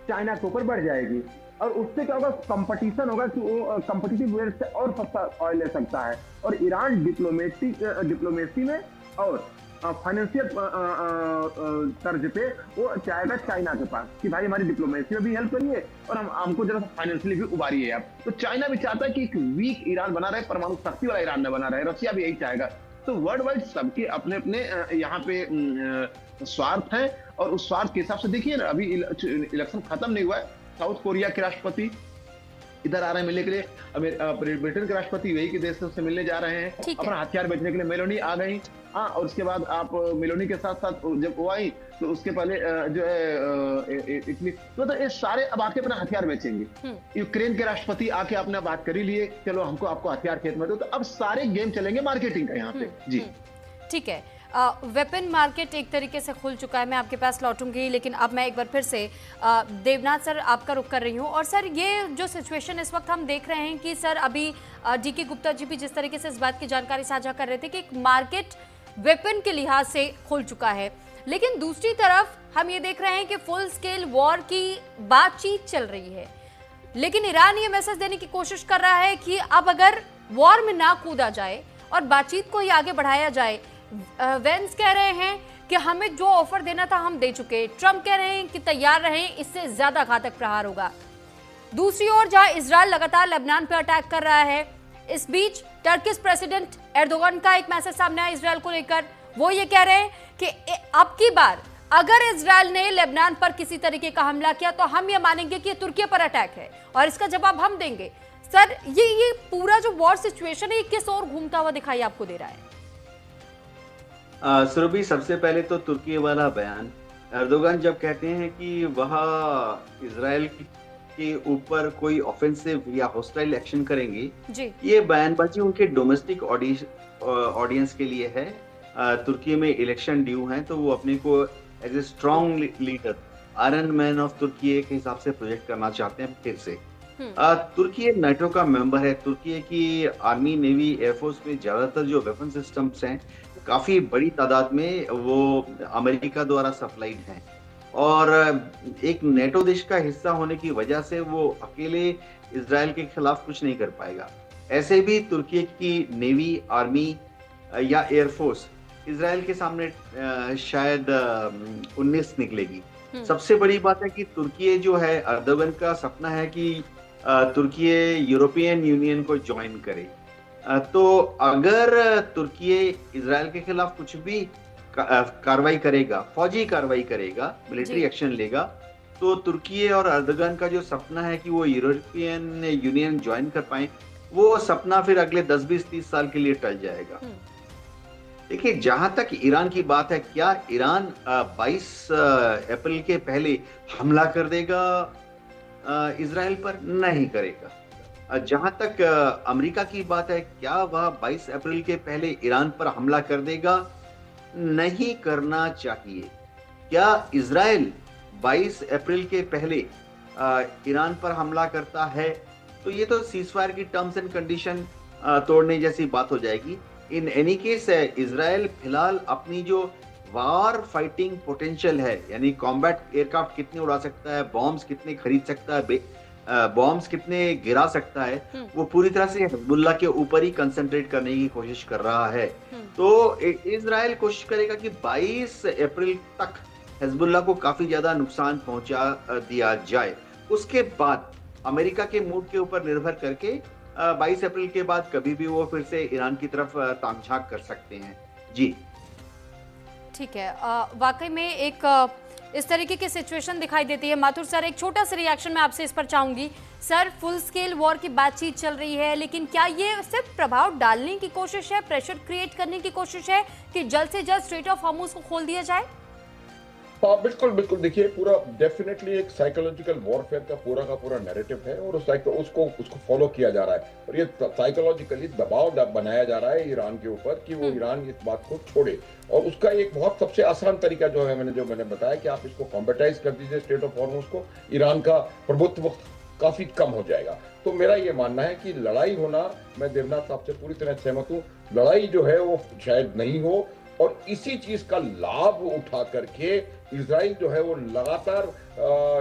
China के ऊपर बढ़ जाएगी, और उससे क्या होगा कंपटीशन होगा कि वो कंपटीटिव रेट से और सस्ता ऑयल ले सकता है। और ईरान डिप्लोमेसी में और फाइनेंशियल तर्ज पे वो चाहेगा चाइना के पास कि भाई हमारी डिप्लोमेसी में भी हेल्प करिए और हमको जरा फाइनेंशियली भी उबारिए आप। तो चाइना भी चाहता है कि एक वीक ईरान बना रहे, परमाणु शक्ति वाला ईरान न बना रहे। रशिया भी यही चाहेगा। तो वर्ल्ड वाइड सबके अपने अपने यहाँ पे स्वार्थ हैं, और उस स्वार्थ के हिसाब से देखिए ना, अभी इलेक्शन खत्म नहीं हुआ है, साउथ कोरिया के राष्ट्रपति इधर आ रहे हैं मिलने के लिए, ब्रिटेन के राष्ट्रपति वही के देश से मिलने जा रहे हैं अपना हथियार बेचने के लिए। मेलोनी आ गई, हाँ, और उसके बाद आप मेलोनी के साथ साथ जब वो आई तो उसके पहले जो है इटली, तो ये सारे अब आके अपना हथियार बेचेंगे। यूक्रेन के राष्ट्रपति आके अपना बात कर ही लिए, चलो हमको आपको हथियार खेत में दो। तो अब सारे गेम चलेंगे मार्केटिंग का यहाँ पे। जी ठीक है, वेपन मार्केट एक तरीके से खुल चुका है। मैं आपके पास लौटूंगी, लेकिन अब मैं एक बार फिर से देवनाथ सर आपका रुख कर रही हूँ। और सर ये जो सिचुएशन इस वक्त हम देख रहे हैं कि सर अभी DK गुप्ता जी भी जिस तरीके से इस बात की जानकारी साझा कर रहे थे कि एक मार्केट वेपन के लिहाज से खुल चुका है, लेकिन दूसरी तरफ हम ये देख रहे हैं कि फुल स्केल वॉर की बातचीत चल रही है। लेकिन ईरान ये मैसेज देने की कोशिश कर रहा है कि अब अगर वॉर में ना कूदा जाए और बातचीत को ही आगे बढ़ाया जाए। वेंस कह रहे हैं कि हमें जो ऑफर देना था हम दे चुके। ट्रंप कह रहे हैं कि तैयार रहें, इससे ज्यादा घातक प्रहार होगा। दूसरी ओर जहां इजरायल लगातार लेबनान पर अटैक कर रहा है, इस बीच टर्किश प्रेसिडेंट एर्दोगन का एक मैसेज सामने आया इजरायल को लेकर। वो ये कह रहे हैं कि अब की बार अगर इजरायल ने लेबनान पर किसी तरीके का हमला किया तो हम ये मानेंगे कि ये तुर्की पर अटैक है और इसका जवाब हम देंगे। सर ये पूरा जो वॉर सिचुएशन है, ये किस ओर घूमता हुआ दिखाई आपको दे रहा है? सुरभि, सबसे पहले तो तुर्की वाला बयान, एर्दोगन जब कहते हैं कि वह इजराइल के ऊपर कोई ऑफेंसिव या हॉस्टाइल एक्शन करेंगे, ये बयानबाजी उनके डोमेस्टिक ऑडियंस के लिए है। तुर्की में इलेक्शन ड्यू हैं, तो वो अपने को as a strong leader, iron man of तुर्की के हिसाब से प्रोजेक्ट करना चाहते हैं फिर से। तुर्की नाटो का मेंबर है। तुर्की की आर्मी, नेवी, एयरफोर्स में ज्यादातर जो वेपन सिस्टम्स हैं काफी बड़ी तादाद में वो अमेरिका द्वारा सप्लाइड हैं, और एक नेटो देश का हिस्सा होने की वजह से वो अकेले इजराइल के खिलाफ कुछ नहीं कर पाएगा। ऐसे भी तुर्की की नेवी, आर्मी या एयरफोर्स इजराइल के सामने शायद 19 निकलेगी। सबसे बड़ी बात है कि तुर्की जो है, अर्दोगन का सपना है कि तुर्की यूरोपियन यूनियन को ज्वाइन करे। तो अगर तुर्की इजराइल के खिलाफ कुछ भी कार्रवाई करेगा, फौजी कार्रवाई करेगा, मिलिट्री एक्शन लेगा, तो तुर्की और अर्दोगन का जो सपना है कि वो यूरोपियन यूनियन ज्वाइन कर पाए, वो सपना फिर अगले 10, 20, 30 साल के लिए टल जाएगा। देखिए, जहां तक ईरान की बात है, क्या ईरान 22 अप्रैल के पहले हमला कर देगा इजराइल पर? नहीं करेगा। जहां तक अमेरिका की बात है, क्या वह 22 अप्रैल के पहले ईरान पर हमला कर देगा? नहीं करना चाहिए। क्या इजराइल 22 अप्रैल के पहले ईरान पर हमला करता है तो ये तो सीजफायर की टर्म्स एंड कंडीशन तोड़ने जैसी बात हो जाएगी। इन एनी केस इजराइल फिलहाल अपनी जो वार फाइटिंग पोटेंशियल है, यानी कॉम्बैट एयरक्राफ्ट कितने उड़ा सकता है, बॉम्ब्स कितने खरीद सकता है, बॉम्ब्स कितने गिरा सकता है, वो पूरी तरह से हिजबुल्लाह के ऊपर ही कंसंट्रेट करने की कोशिश कर रहा है। तो इजराइल कोशिश करेगा कि 22 अप्रैल तक हिजबुल्लाह को काफी ज्यादा नुकसान पहुंचा दिया जाए। उसके बाद अमेरिका के मूड के ऊपर निर्भर करके 22 अप्रैल के बाद कभी भी वो फिर से ईरान की तरफ ताक-झांक कर सकते हैं। जी ठीक है, वाकई में एक इस तरीके की सिचुएशन दिखाई देती है। माथुर सर, एक छोटा सा रिएक्शन मैं आपसे इस पर चाहूंगी। सर, फुल स्केल वॉर की बातचीत चल रही है, लेकिन क्या ये सिर्फ प्रभाव डालने की कोशिश है, प्रेशर क्रिएट करने की कोशिश है कि जल्द से जल्द स्ट्रेट ऑफ हॉर्मुज को खोल दिया जाए? हाँ, बिल्कुल बिल्कुल। देखिए, पूरा डेफिनेटली एक साइकोलॉजिकल वॉरफेयर का पूरा नैरेटिव है और उसको फॉलो किया जा रहा है और ये साइकोलॉजिकली दबाव बनाया जा रहा है ईरान के ऊपर कि वो ईरान इस बात को छोड़े। और उसका एक बहुत सबसे आसान तरीका जो है, मैंने बताया कि आप इसको कॉम्बेटाइज कर दीजिए स्टेट ऑफ हॉर्मुज को, ईरान का प्रभुत्व काफी कम हो जाएगा। तो मेरा ये मानना है कि लड़ाई होना, मैं देवनाथ साहब से पूरी तरह सहमत हूँ, लड़ाई जो है वो शायद नहीं हो और इसी चीज का लाभ उठा करके इजराइल जो है वो लगातार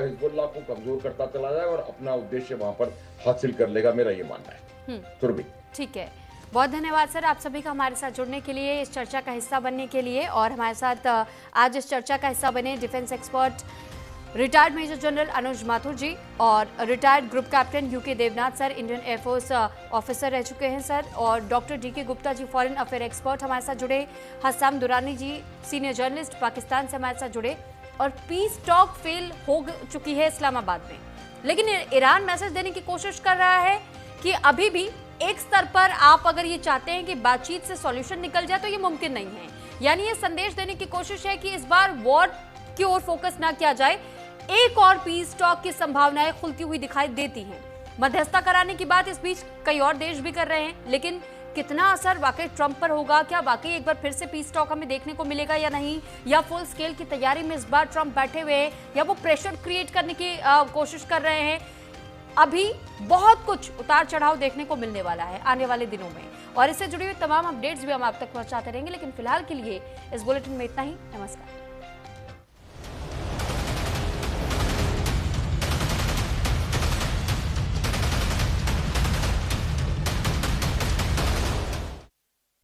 हिजबुल्लाह को कमजोर करता चला जाए और अपना उद्देश्य वहां पर हासिल कर लेगा, मेरा ये मानना है। सुरभि, ठीक है, बहुत धन्यवाद सर आप सभी का हमारे साथ जुड़ने के लिए, इस चर्चा का हिस्सा बनने के लिए। और हमारे साथ आज इस चर्चा का हिस्सा बने defence expert retired major general Anuj Mathur ji और retired group captain UK Devnath sir, Indian air force officer रह चुके हैं सर, और doctor DK Gupta ji, foreign affair expert हमारे साथ जुड़े, हस्साम दुरानी जी, सीनियर जर्नलिस्ट पाकिस्तान से हमारे साथ जुड़े। और पीस टॉक फेल हो चुकी है इस्लामाबाद में, लेकिन ईरान मैसेज देने की कोशिश कर रहा है कि अभी भी एक स्तर पर आप अगर ये चाहते हैं कि बातचीत से सॉल्यूशन निकल जाए तो ये मुमकिन नहीं है। यानी ये संदेश देने की कोशिश है कि इस बार वॉर की ओर फोकस ना किया जाए, एक और पीस टॉक की संभावनाएं खुलती हुई दिखाई देती हैं। मध्यस्थता कराने की बात इस बीच कई और देश भी कर रहे हैं, लेकिन कितना असर वाकई ट्रंप पर होगा, क्या वाकई एक बार फिर से पीस टॉक हमें देखने को मिलेगा या नहीं, या फुल स्केल की तैयारी में इस बार ट्रंप बैठे हुए हैं, या वो प्रेशर क्रिएट करने की कोशिश कर रहे हैं। अभी बहुत कुछ उतार चढ़ाव देखने को मिलने वाला है आने वाले दिनों में, और इससे जुड़ी हुई तमाम अपडेट्स भी हम आप तक पहुंचाते रहेंगे। लेकिन फिलहाल के लिए इस बुलेटिन में इतना ही। नमस्कार।